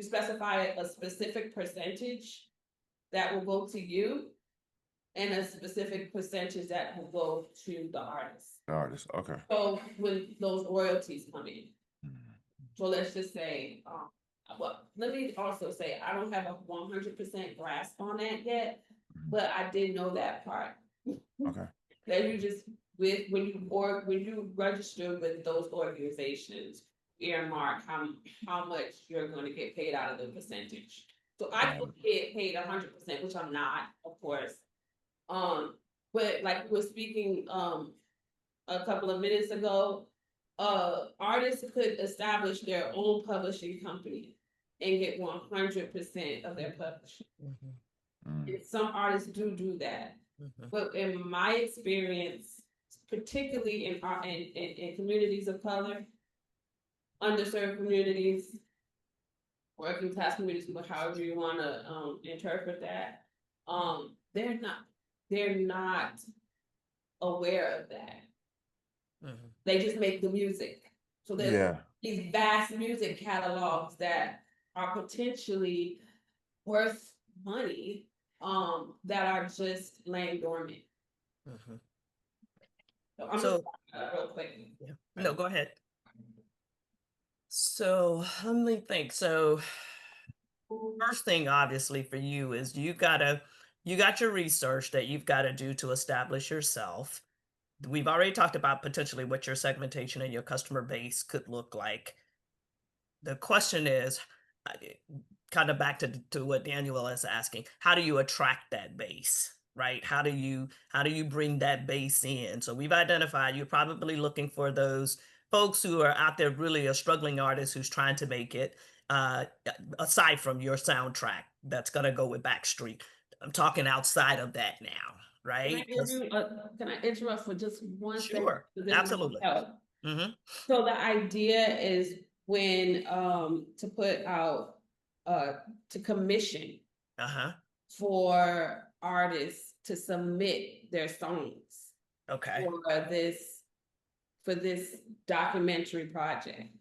specify a specific percentage that will go to you. And a specific percentage that will go to the artist. The artist, okay. So when those royalties come in, so let's just say, well, let me also say, I don't have a 100% grasp on that yet, but I did know that part. Okay. That you just, when you register with those organizations, earmark how much you're gonna get paid out of the percentage. So I could get paid 100%, which I'm not, of course. But like we were speaking, a couple of minutes ago, artists could establish their own publishing company and get 100% of their publishing. Mm. And some artists do that. But in my experience, particularly in communities of color, underserved communities, working class communities, but however you wanna interpret that, they're not aware of that. They just make the music. So there's Yeah. these vast music catalogs that are potentially worth money, that are just laying dormant. So I'm So, real quick. yeah. No, go ahead. So let me think. So first thing, obviously, for you is you got your research that you've got to do to establish yourself. We've already talked about potentially what your segmentation and your customer base could look like. The question is, uh, kind of back to what Daniel is asking, how do you attract that base, right? How do you bring that base in? So we've identified you're probably looking for those folks who are out there, really a struggling artist who's trying to make it, aside from your soundtrack that's going to go with Backstreet. I'm talking outside of that now, right? Can I interrupt for just one second? Sure, This might absolutely. help. Mm-hmm. So the idea is when, to put out, to commission Uh-huh. for artists to submit their songs Okay. for this documentary project.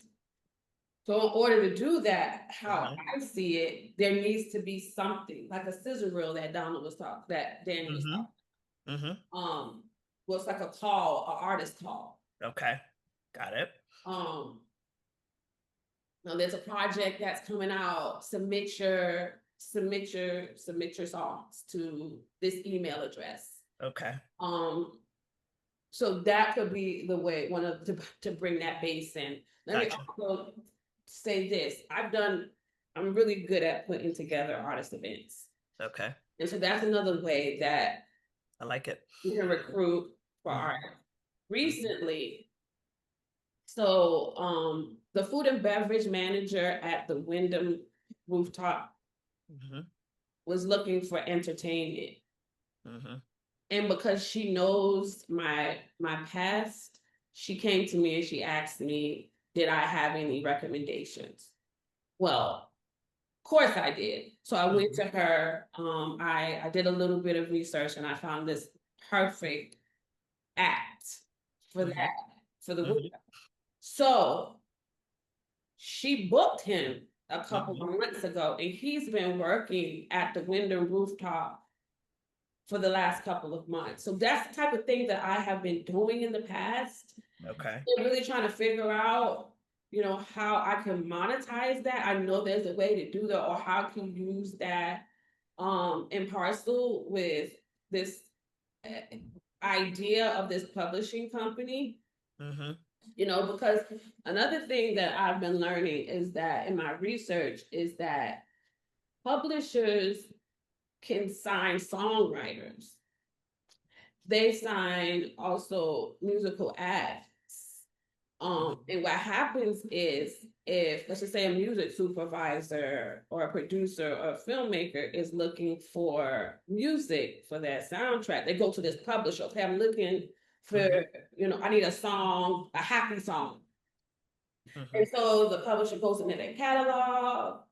So in order to do that, how I see it, there needs to be something like a scissor reel that Daniel was talking. Was like a call, an artist call. Okay, got it. Now there's a project that's coming out. Submit your songs to this email address. Okay. So that could be the way to bring that base in. Let me also say this: I'm really good at putting together artist events. Okay. And so that's another way that I like it. you can recruit for art. Recently, so the food and beverage manager at the Wyndham Rooftop was looking for entertainment. And because she knows my past, she came to me and she asked me, did I have any recommendations? Well, of course I did. So I went to her, I did a little bit of research and I found this perfect act for that, for the Wyndham. So she booked him a couple of months ago and he's been working at the Wyndham Rooftop for the last couple of months. So that's the type of thing that I have been doing in the past. Okay. I'm really trying to figure out you know, how I can monetize that. I know there's a way to do that, or how I can use that in parcel with this idea of this publishing company. Mm-hmm. You know, because another thing that I've been learning is that in my research is that publishers can sign songwriters. They sign also musical acts. And what happens is if, let's just say, a music supervisor or a producer or a filmmaker is looking for music for their soundtrack, they go to this publisher. Okay, I'm looking for, you know, I need a song, a happy song. And so the publisher goes into their catalog,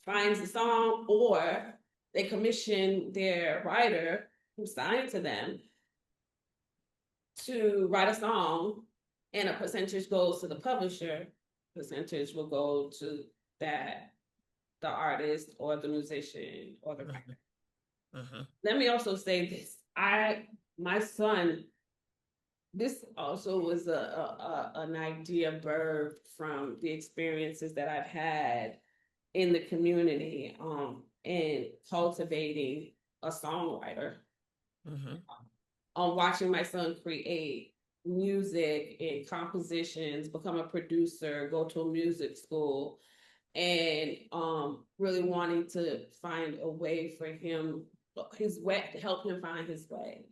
finds the song, or they commission their writer who signed to them to write a song, and a percentage goes to the publisher, percentage will go to that, the artist or the musician or the writer. Let me also say this. My son, this also was an idea birthed from the experiences that I've had in the community, and cultivating a songwriter. Watching my son create music and compositions, become a producer, go to a music school, and really wanting to find a way for him, his way, to help him find his way.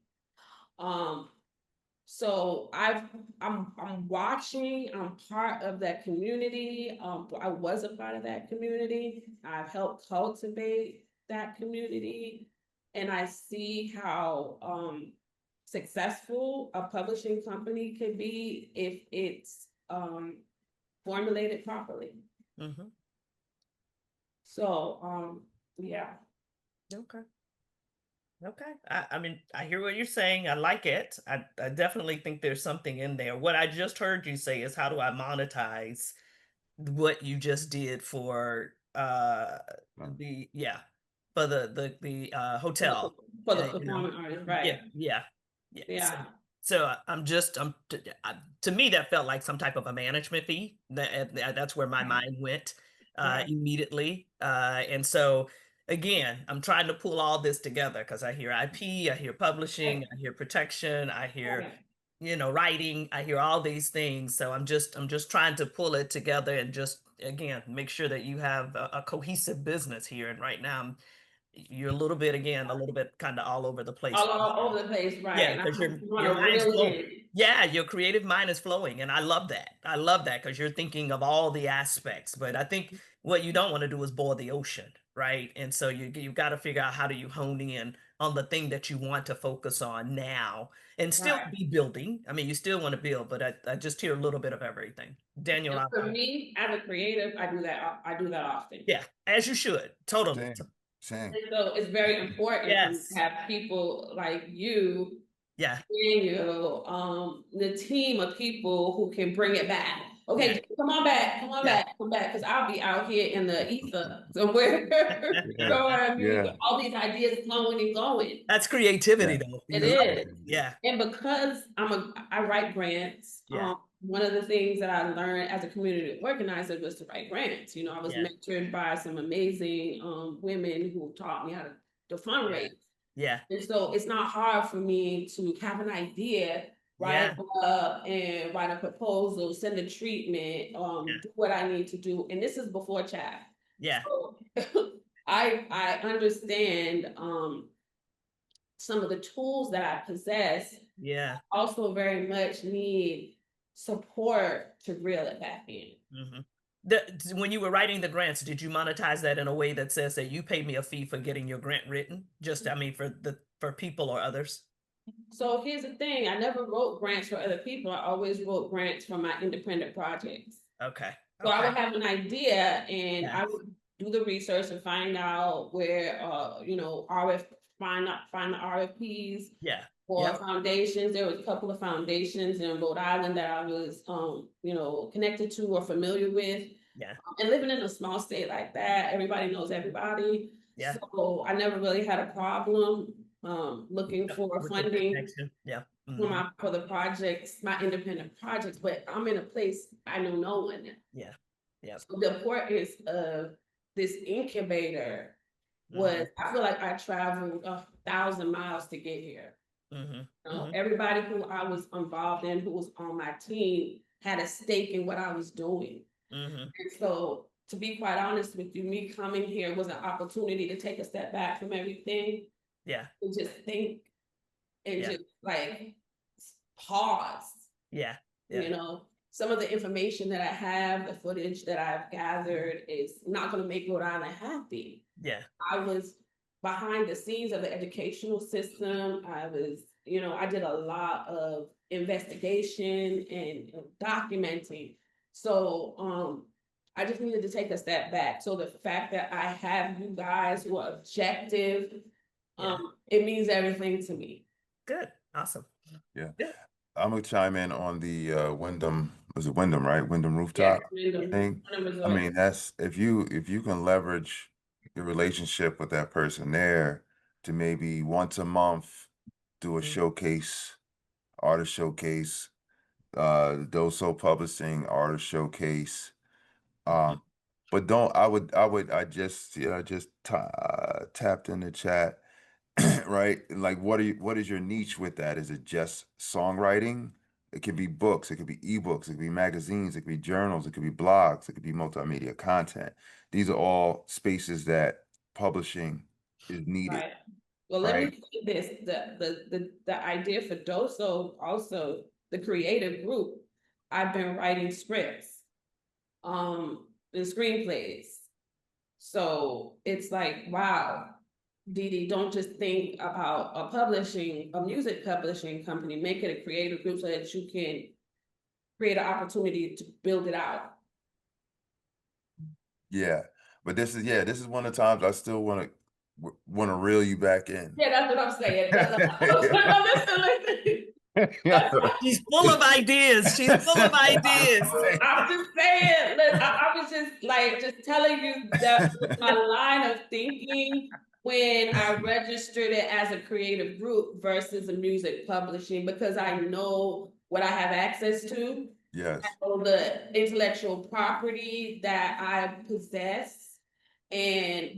So I'm watching, I'm part of that community. I was a part of that community. I've helped cultivate that community, and I see how successful a publishing company could be if it's formulated properly. So yeah. Okay. I mean, I hear what you're saying. I like it. I definitely think there's something in there. What I just heard you say is, how do I monetize what you just did for the for the hotel For the you know? performing artist, right? Yeah. Yeah. So to me that felt like some type of a management fee. That's where my mind went Right. immediately. And so again, I'm trying to pull all this together because I hear IP, I hear publishing, I hear protection, I hear, you know, writing, I hear all these things. So I'm just trying to pull it together and just, again, make sure that you have a cohesive business here. And right now you're a little bit kind of all over the place. All over the place, right? Yeah, And I because your want to mind's reel it flowing. in. Yeah, your creative mind is flowing, and I love that. I love that because you're thinking of all the aspects. But I think what you don't want to do is boil the ocean, right? And so you've got to figure out how do you hone in on the thing that you want to focus on now, and still Right. be building. I mean, you still want to build, but I just hear a little bit of everything. Daniel, And for me, as a creative, I do that often. yeah, as you should, totally. Same. And so it's very important for me Yes. to have people like you, Yeah. Daniel, the team of people who can bring it back. Okay, Yeah. come on back, come back, because I'll be out here in the ether somewhere. You know what I mean? Yeah. With all these ideas flowing and going. That's creativity, Yeah. though. It You love is. Yeah. And because I write grants, Yeah. one of the things that I learned as a community organizer was to write grants. You know, I was Yeah. mentored by some amazing women who taught me how to fundraise. Yeah. And so it's not hard for me to have an idea, write up and write a proposal, send a treatment, do what I need to do. And this is before chat. Yeah. So I understand some of the tools that I possess. Yeah. Also very much need support to reel it back in. When you were writing the grants, did you monetize that in a way that says that you pay me a fee for getting your grant written? Just, I mean, for people or others? So here's the thing, I never wrote grants for other people. I always wrote grants for my independent projects. Okay. So I would have an idea and Yeah. I would do the research and find out where, you know, find the RFPs. Yeah. For foundations. There was a couple of foundations in Rhode Island that I was, you know, connected to or familiar with. Yeah. And living in a small state like that, everybody knows everybody. Yeah. So I never really had a problem looking for funding. Yeah. Mhm. for the projects, my independent projects, but I'm in a place I know no one now. Yeah. Yeah. So the importance of this incubator was, I feel like I traveled 1,000 miles to get here. Mhm. You know, Mhm. everybody who I was involved in, who was on my team, had a stake in what I was doing. Mhm. And so, to be quite honest with you, me coming here was an opportunity to take a step back from everything Yeah. and just think and Yeah. just like pause. Yeah. You Yeah. know, some of the information that I have, the footage that I've gathered is not going to make Rhode Island happy. Yeah. I was behind the scenes of the educational system. I was, I did a lot of investigation and documenting. So I just needed to take a step back. So the fact that I have you guys who are objective, Yeah. it means everything to me. Good. Awesome. Yeah. Good. I'm gonna chime in on the Wyndham, was it Wyndham, right? Wyndham Yes, rooftop Wyndham, thing. Wyndham I Resort. mean, that's if you can leverage your relationship with that person there to maybe once a month do a Mhm. showcase, artist showcase, Doso Publishing artist showcase. Mhm. But don't I just tapped in the chat. Right? Like, what is your niche with that? Is it just songwriting? It could be books, it could be ebooks, it could be magazines, it could be journals, it could be blogs, it could be multimedia content. These are all spaces that publishing is needed, Right. Well, let me right? say this, the idea for Doso, also the creative group, I've been writing scripts, and screenplays. So it's like, wow, Dee, don't just think about a music publishing company, make it a creative group so that you can create an opportunity to build it out. Yeah. But this is one of the times I still want to reel you back in. Yeah, that's what I'm saying. Listen. Yeah. She's full of ideas. She's full of ideas. I'm just saying, look, I was just telling you that was my line of thinking when I registered it as a creative group versus a music publishing, because I know what I have access to, Yes. or the intellectual property that I possess.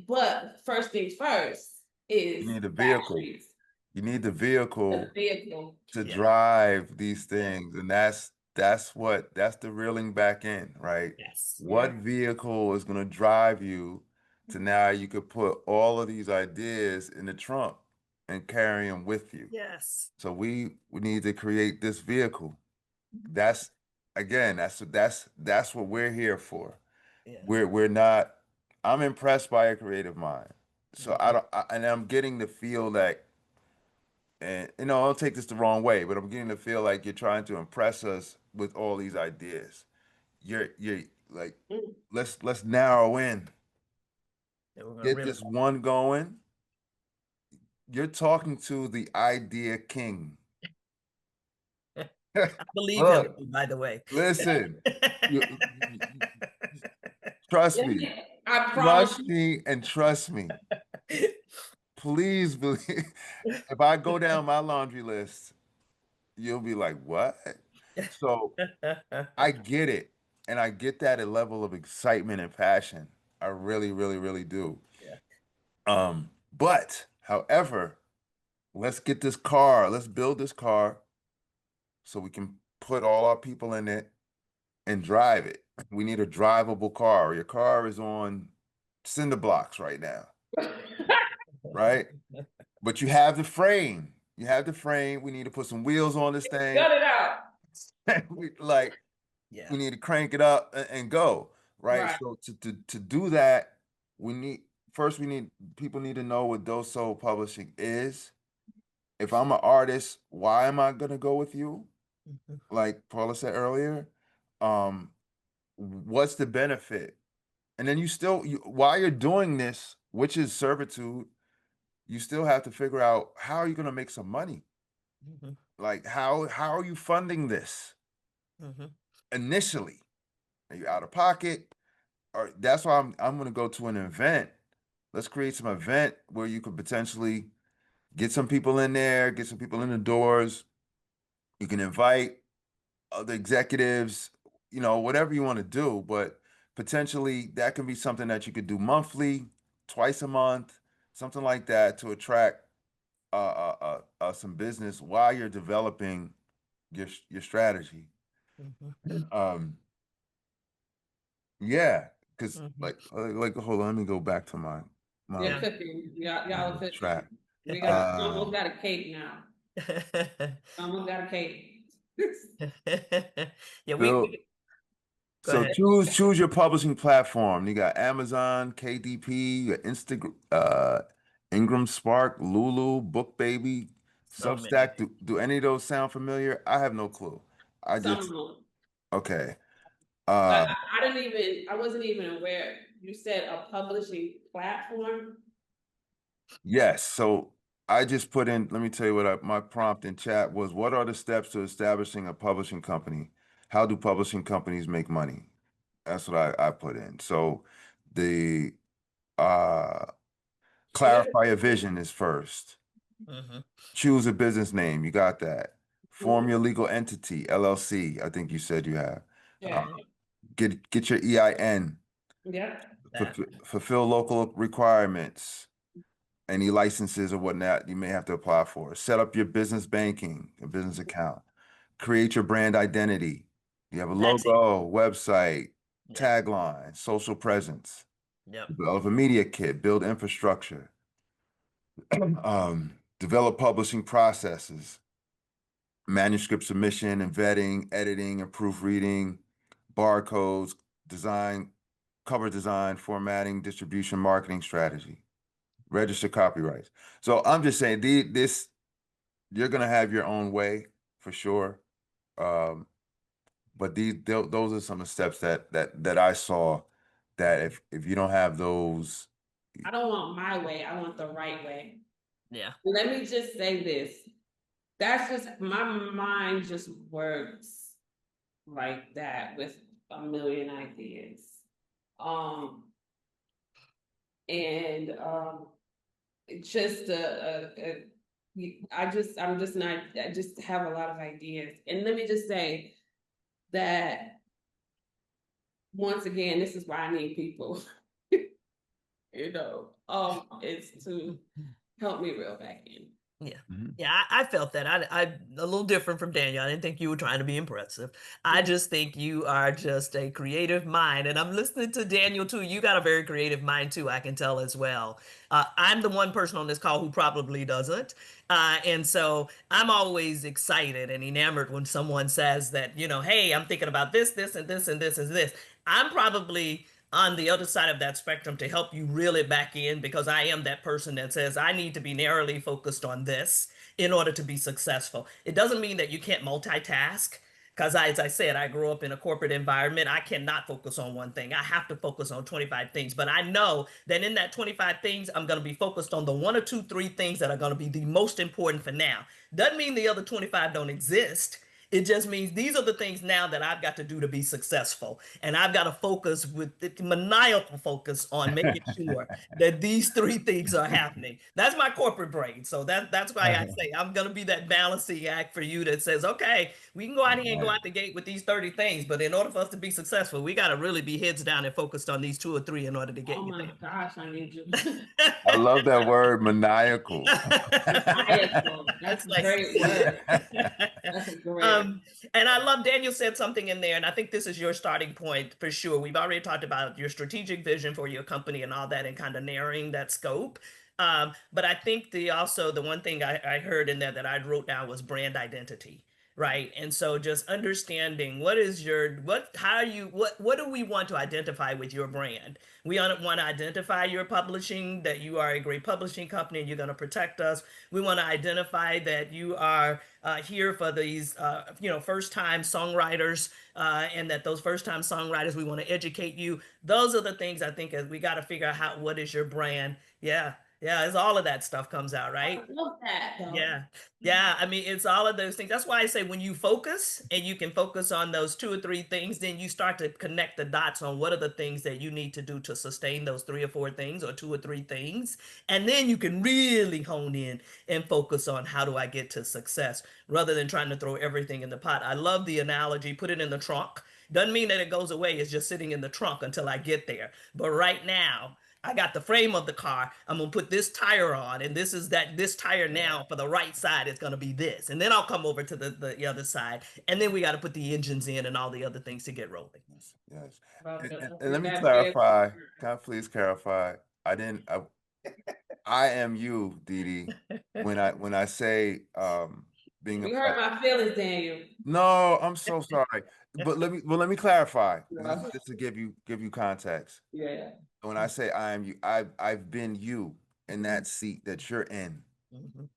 But first things first is You need a vehicle. batteries, You need the the vehicle vehicle. to Yeah. drive these things, and that's the reeling back in, right? Yes. What vehicle is going to drive you to now you could put all of these ideas in the trunk and carry them with you. Yes. So we need to create this vehicle. That's again, that's what we're here for. Yeah. We're not. I'm impressed by a creative mind. So Mhm. and I'm getting the feel that, and don't take this the wrong way, but I'm getting to feel like you're trying to impress us with all these ideas. You're like, Mm. let's narrow in, Yeah, we're gonna get really this one going. You're talking to the idea king. believe him, Look, by the way. listen, you- trust me, I promise trust me, and trust me. Please believe. If I go down my laundry list, you'll be like, what? So I get it. And I get that a level of excitement and passion. I really, really, really do. Yeah. But however, let's build this car so we can put all our people in it and drive it. We need a drivable car. Your car is on cinder blocks right now, right? But you have the frame. You have the frame. We need to put some wheels on this thing. Cut it out. Yeah. We need to crank it up and go, right? Right. So to do that, people need to know what Doso Publishing is. If I'm an artist, why am I gonna go with you? Mhm. Like Paula said earlier, what's the benefit? And then while you're doing this, which is servitude, you still have to figure out how are you gonna make some money? Mhm. Like how are you funding this Mhm. initially? Are you out of pocket? Or that's why I'm gonna go to an event. Let's create some event where you could potentially get some people in there, get some people in the doors, You can invite the executives, whatever you want to do, but potentially that can be something that you could do monthly, twice a month, something like that to attract some business while you're developing your strategy. Mhm. Um, yeah, because Mhm. hold on, let me go back to You're my Yeah. cooking. Y'all are cooking. track. We almost Um, got a cake now. Almost got a cake. Yeah, Bill, go so ahead. choose your publishing platform. You got Amazon, KDP, your Instagram, Ingram Spark, Lulu, BookBaby, So many. Substack. Do any of those sound familiar? I have no clue. I Some just of them. okay. But Uh, I wasn't even aware. You said a publishing platform. yes. So I just put in. Let me tell you my prompt in chat was: what are the steps to establishing a publishing company? How do publishing companies make money? That's what I put in. So the uh What? clarify your vision is first. Mhm. Choose a business name. You got that. Form your legal entity, LLC. I think you said you have. Uh, Yeah. get your EIN. Yeah. That. Fulfill local requirements. Any licenses or whatnot you may have to apply for. Set up your business banking, a business account. Create your brand identity. You have a That's it. logo, website, Yeah. tagline, social presence. Yep. Develop a media kit, build infrastructure, develop publishing processes, manuscript submission and vetting, editing and proofreading, barcodes, design, cover design, formatting, distribution, marketing strategy, register copyrights. So I'm just saying this you're gonna have your own way for sure. Um, but those are some of the steps that I saw that if you don't have those, I don't want my way. I want the right way. Yeah. Let me just say this. That's just my mind just works like that with a million ideas. Um and it's just I'm just not I just have a lot of ideas. And let me just say that once again, this is why I need people, it's to help me reel back in. Yeah. Mhm. Yeah, I felt that. I a little different from Daniel. I didn't think you were trying to be impressive. I just think you are just a creative mind. And I'm listening to Daniel too. You got a very creative mind too, I can tell as well. I'm the one person on this call who probably doesn't. And so I'm always excited and enamored when someone says that, hey, I'm thinking about this, this, and this, and this, and this. I'm probably on the other side of that spectrum to help you reel it back in because I am that person that says I need to be narrowly focused on this in order to be successful. It doesn't mean that you can't multitask because as I said, I grew up in a corporate environment. I cannot focus on one thing. I have to focus on 25 things. But I know that in that 25 things, I'm going to be focused on the one or two, three things that are going to be the most important for now. Doesn't mean the other 25 don't exist. It just means these are the things now that I've got to do to be successful. And I've got to focus with maniacal focus on making sure that these three things are happening. That's my corporate brain. So that's why I say I'm going to be that balancing act for you that says, okay, we can go out here and go Right. out the gate with these 30 things. But in order for us to be successful, we got to really be heads down and focused on these two or three in order to Oh get you my gosh, I need you. I love that word, maniacal. Maniacal. That's It's a like, great word. That's a great. um, and I love Daniel said something in there, and I think this is your starting point for sure. We've already talked about your strategic vision for your company and all that, and kind of narrowing that scope. But I think the one thing I heard in there that I wrote down was brand identity, right? And so just understanding what do we want to identify with your brand? We want to identify your publishing, that you are a great publishing company and you're going to protect us. We want to identify that you are here for these, first time songwriters, and that those first time songwriters, we want to educate you. Those are the things I think as we got to figure out what is your brand. Yeah. Yeah, it's all of that stuff comes out, I right? love that though. Yeah. Yeah. I mean, it's all of those things. That's why I say when you focus and you can focus on those 2 or 3 things, then you start to connect the dots on what are the things that you need to do to sustain those 3 or 4 things or 2 or 3 things. And then you can really hone in and focus on how do I get to success rather than trying to throw everything in the pot. I love the analogy, put it in the trunk. Doesn't mean that it goes away. It's just sitting in the trunk until I get there. But right now, I got the frame of the car. I'm gonna put this tire on, and this tire now for the right side is gonna be this, and then I'll come over to the other side, and then we got to put the engines in and all the other things to get rolling. Yes, yes. Love And, that. and let me That's very clarify. Can I please clarify? I am you, Dee Dee. When I say being a You hurt my feelings, Daniel. no, I'm so sorry. But let me clarify. Just to give you context. Yeah. When I say I am you, I've been you in that seat that you're in, Mhm.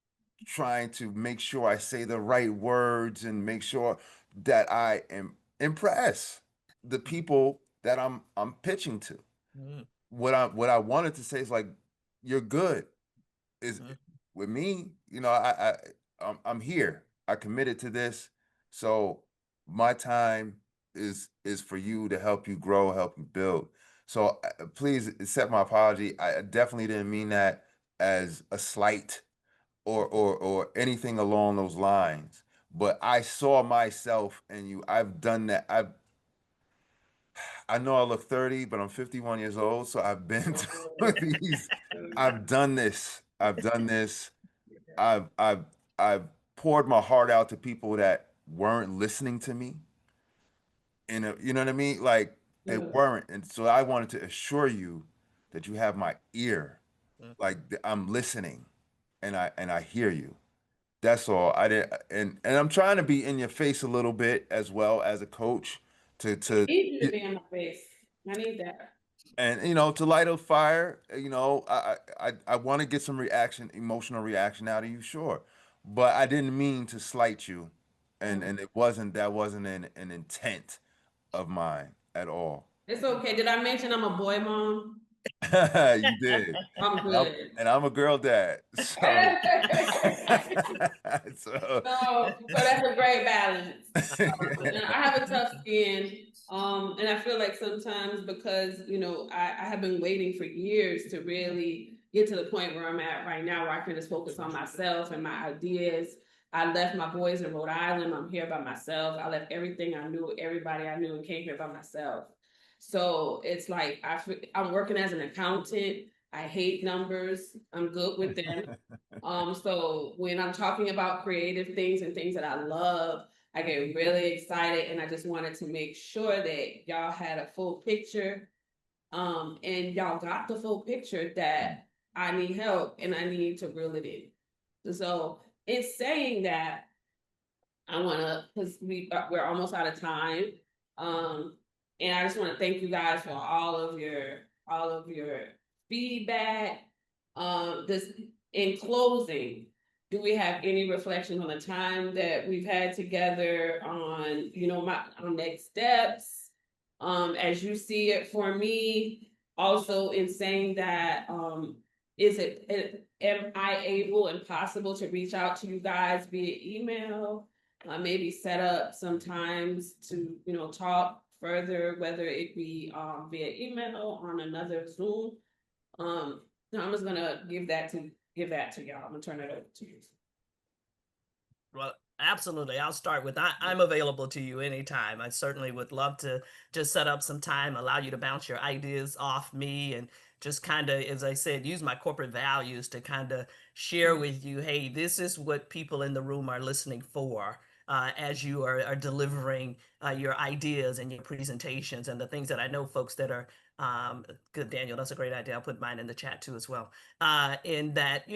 trying to make sure I say the right words and make sure that I am impress the people that I'm pitching to. Mhm. What I wanted to say is like, you're good. Is Mhm. with me, I'm here. I committed to this. So my time is for you to help you grow, help you build. So please accept my apology. I definitely didn't mean that as a slight or anything along those lines. But I saw myself in you. I've done that. I know I look 30, but I'm 51 years old. So I've been to these. I've done this. I've done this. I've poured my heart out to people that weren't listening to me. And you know what I mean? Like they Yeah. weren't. And so I wanted to assure you that you have my ear. Mhm. Like I'm listening and I hear you. That's all. I didn't and I'm trying to be in your face a little bit as well as a coach to Need you to be in my face. I need that. and to light a fire. I want to get some emotional reaction out of you, sure, but I didn't mean to slight you, and that wasn't an intent of mine at all. It's okay. Did I mention I'm a boy mom? You did. I'm And I'm, good. and I'm a girl dad, so so So that's a great balance. And I have a tough skin. And I feel like sometimes because, I have been waiting for years to really get to the point where I'm at right now, where I can just focus on myself and my ideas. I left my boys in Rhode Island. I'm here by myself. I left everything I knew, everybody I knew, and came here by myself. So it's like I'm working as an accountant. I hate numbers. I'm good with them. So when I'm talking about creative things and things that I love, I get really excited, and I just wanted to make sure that y'all had a full picture. And y'all got the full picture that I need help and I need to reel it in. So in saying that, I wanna, because we're almost out of time. Um, and I just want to thank you guys for all of your feedback. This in closing, do we have any reflection on the time that we've had together on on next steps? As you see it for me, also in saying that, am I able and possible to reach out to you guys via email? Maybe set up some times to, talk further, whether it be via email on another Zoom. No, I'm just gonna give that to y'all. I'm gonna turn it over to you. Well, absolutely. I'll start with I'm available to you anytime. I certainly would love to just set up some time, allow you to bounce your ideas off me, and just kind of, as I said, use my corporate values to kind of share with you, hey, this is what people in the room are listening for. As you are delivering your ideas and your presentations and the things that I know folks that are good, Daniel, that's a great idea. I'll put mine in the chat too as well. In that,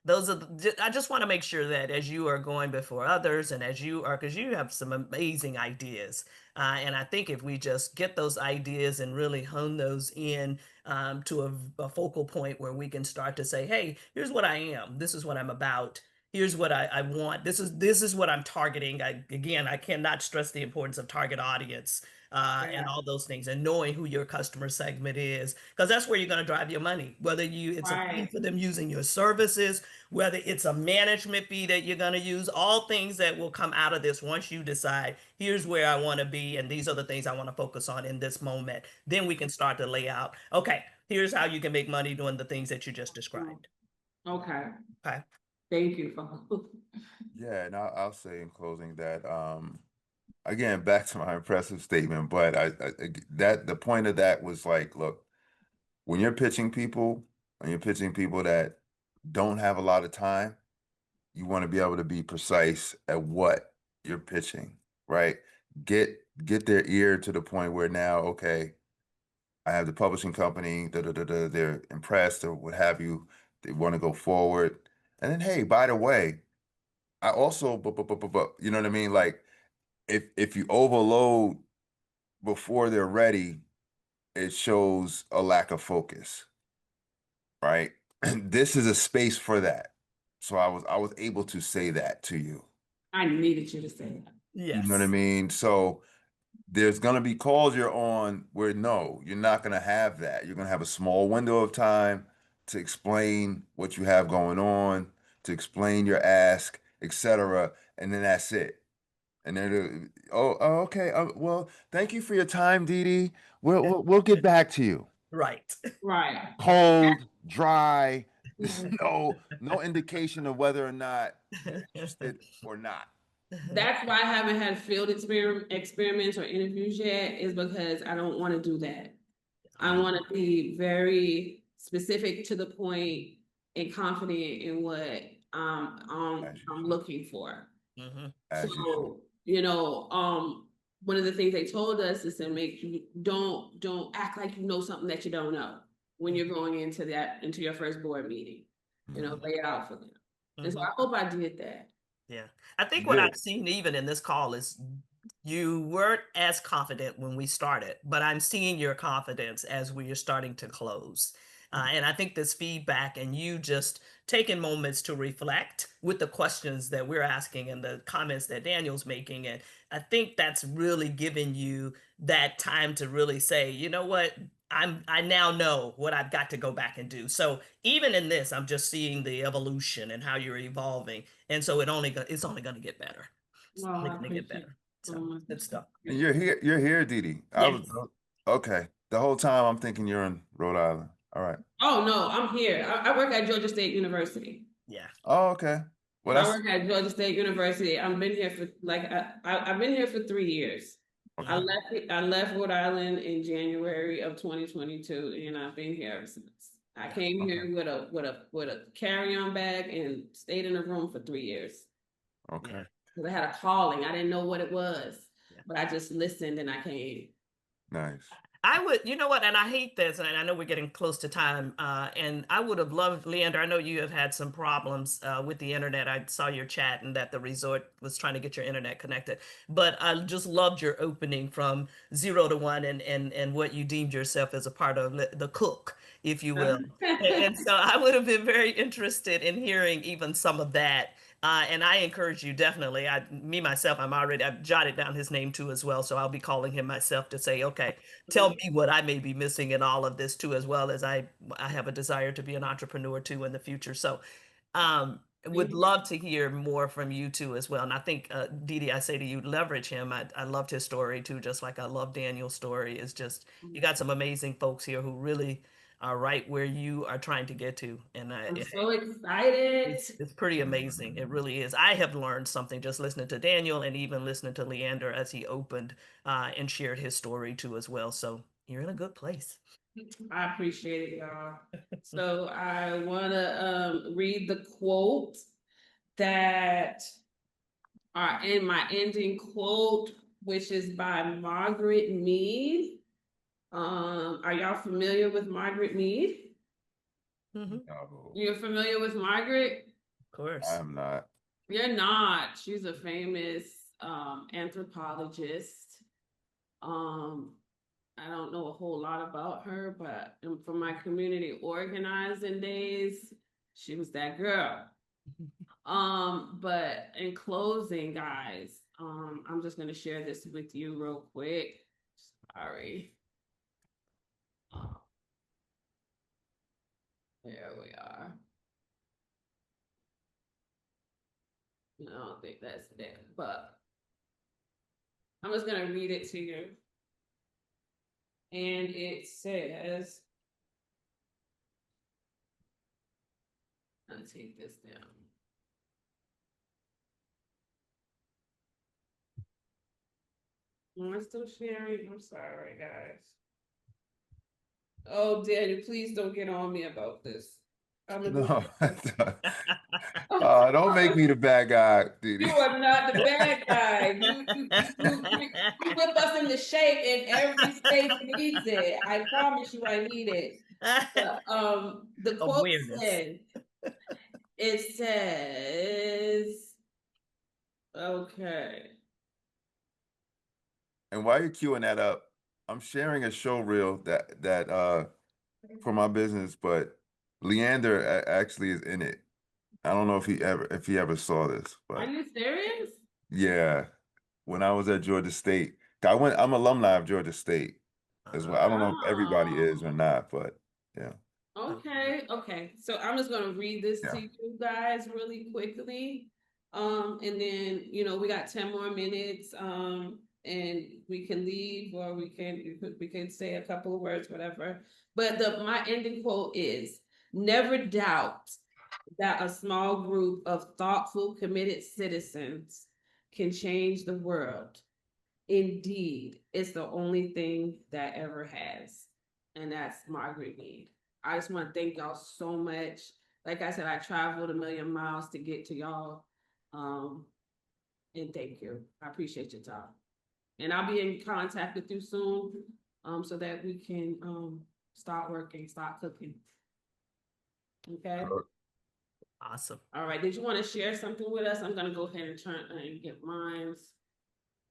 those are I just want to make sure that as you are going before others and as you are, because you have some amazing ideas, and I think if we just get those ideas and really hone those in to a focal point where we can start to say, hey, here's what I am, this is what I'm about, here's what I want. This is what I'm targeting. I cannot stress the importance of target audience and all those things, and knowing who your customer segment is, because that's where you're going to drive your money. Whether it's a fee Right. for them using your services, whether it's a management fee that you're going to use, all things that will come out of this once you decide, here's where I want to be, and these are the things I want to focus on in this moment. Then we can start to lay out, okay, here's how you can make money doing the things that you just described. Okay. Okay. Thank you. Yeah, and I'll say in closing that again, back to my impressive statement, but that the point of that was like, look, when you're pitching people, that don't have a lot of time, you want to be able to be precise at what you're pitching, right? Get their ear to the point where now, okay, I have the publishing company, they're impressed or what have you, they want to go forward. And then, hey, by the way, I also, but, you know what I mean? Like, if you overload before they're ready, it shows a lack of focus, right? And this is a space for that. So I was able to say that to you. I needed you to say that. You know what I Yes. mean? So there's gonna be calls you're on where no, you're not gonna have that. You're gonna have a small window of time to explain what you have going on, to explain your ask, etc., and then that's it. And then, okay. Well, thank you for your time, Dee Dee. We'll get back to you. Right. Right. Cold, dry, Mhm. no indication of whether or not they're interested or not. That's why I haven't had field experiments or interviews yet, is because I don't want to do that. I want to be very specific to the point and confident in what As you I'm should. looking for. Mhm. As you should. So, you know, one of the things they told us is to make you don't act like you know something that you don't know when you're going into your first board meeting. You know, Mhm. lay it out for them. And so Mhm. I hope I did that. Yeah. I think You what did. I've seen even in this call is you weren't as confident when we started, but I'm seeing your confidence as we are starting to close. And I think this feedback and you just taking moments to reflect with the questions that we're asking and the comments that Daniel's making. And I think that's really giving you that time to really say, you know what? I now know what I've got to go back and do. So even in this, I'm just seeing the evolution and how you're evolving. And so it's only going to get better. It's Well, only I going to get appreciate better. it so So much. good stuff. And you're here, Dee Dee. Yes. Okay. The whole time I'm thinking you're in Rhode Island. All right. Oh no, I'm here. I work at Georgia State University. Yeah. Oh, okay. Well, I that's work at Georgia State University. I've been here for I've been here for 3 years. I okay. left Rhode Island in January of 2022, and I've been here ever since. I came Okay. here with a carry-on bag and stayed in a room for 3 years. Okay. Yeah. Because I had a calling. I didn't know what it was, Yeah. but I just listened and I came. Nice. I would, you know what, and I hate this, and I know we're getting close to time, and I would have loved, Leander, I know you have had some problems with the internet. I saw your chat and that the resort was trying to get your internet connected, but I just loved your opening from 0 to 1 and what you deemed yourself as a part of the cook, if you will. And so I would have been very interested in hearing even some of that. And I encourage you definitely. I've jotted down his name too as well. So I'll be calling him myself to say, okay, tell me what I may be missing in all of this too, as well as I have a desire to be an entrepreneur too in the future. So would love to hear more from you too as well. And I think Dee Dee, I say to you, leverage him. I loved his story too, just like I love Daniel's story. It's just you got some amazing folks here who really are right where you are trying to get to. And I'm so excited. it's pretty amazing. It really is. I have learned something just listening to Daniel and even listening to Leander as he opened and shared his story too as well. So you're in a good place. I appreciate it, y'all. So I want to read the quote that are in my ending quote, which is by Margaret Mead. Are y'all familiar with Margaret Mead? Mhm. No, You're familiar with Margaret? Of course. I'm not. You're not. She's a famous anthropologist. I don't know a whole lot about her, but from my community organizing days, she was that girl. But in closing, guys, I'm just gonna share this with you real quick. Sorry. There we are. I don't think that's it, but I'm just gonna read it to you. And it says, let's take this down. Am I still sharing? I'm sorry, guys. Oh, Daniel, please don't get on me about this. I'm No, gonna don't make me the bad guy, You Didi. are not the bad guy. You whip us into shape in every space needs it. I promise you I need it. But, the quote Awareness. said, it says, okay. And while you're queuing that up, I'm sharing a show reel that for my business, but Leander actually is in it. I don't know if he ever saw this, Are but you serious? yeah, when I was at Georgia State, I'm alumni of Georgia State as well. I don't know if everybody is or not, but yeah. Okay. So I'm just gonna read this Yeah. to you guys really quickly. And then, we got 10 more minutes, and we can leave or we can say a couple of words, whatever. But my ending quote is, never doubt that a small group of thoughtful, committed citizens can change the world. Indeed, it's the only thing that ever has. And that's Margaret Mead. I just want to thank y'all so much. Like I said, I traveled 1,000,000 miles to get to y'all. And thank you. I appreciate your time. And I'll be in contact with you soon, so that we can start working, start cooking. Okay. Awesome. All right. Did you want to share something with us? I'm gonna go ahead and turn and get mine.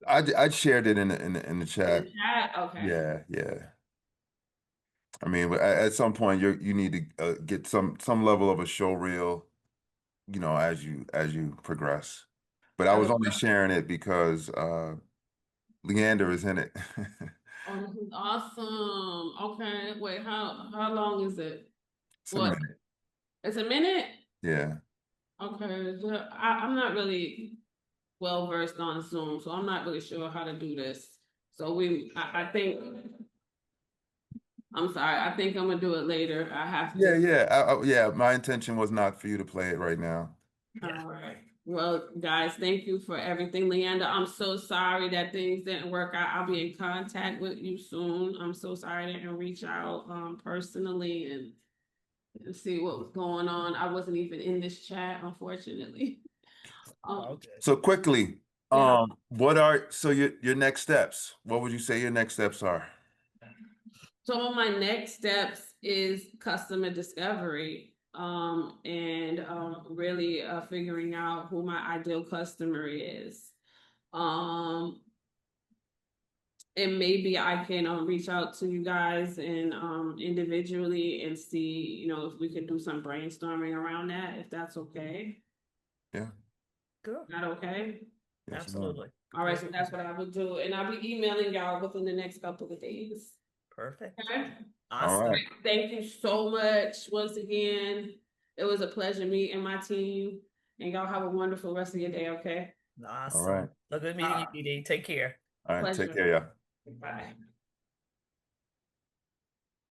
I shared it in the chat. In the chat? Okay. Yeah. I mean, at some point you need to get some level of a show reel, as you progress. But I was only sharing it because Leander is in it. Oh, this is awesome. Okay. Wait, how long is it? It's a minute. It's a minute? Yeah. Okay. Well, I'm not really well versed on Zoom, so I'm not really sure how to do this. So I think, I'm sorry, I think I'm gonna do it later. I have to. Yeah. My intention was not for you to play it right now. Yeah. All right. Well, guys, thank you for everything. Leander, I'm so sorry that things didn't work out. I'll be in contact with you soon. I'm so sorry I didn't reach out personally and see what was going on. I wasn't even in this chat, unfortunately. Okay. So quickly, Yeah. what are your next steps? What would you say your next steps are? So my next steps is customer discovery, and really figuring out who my ideal customer is. And maybe I can reach out to you guys and individually and see, if we can do some brainstorming around that, if that's okay. Yeah. Good. Not okay? Yes, ma'am. Absolutely. All right, so that's what I would do. And I'll be emailing y'all within the next couple of days. Perfect. Okay? All Awesome. right. Thank you so much once again. It was a pleasure meeting my team. And y'all have a wonderful rest of your day, okay? Awesome. right. Look, good meeting you, Dee Dee. Take care. All right. Pleasure. Take care, yeah. Bye.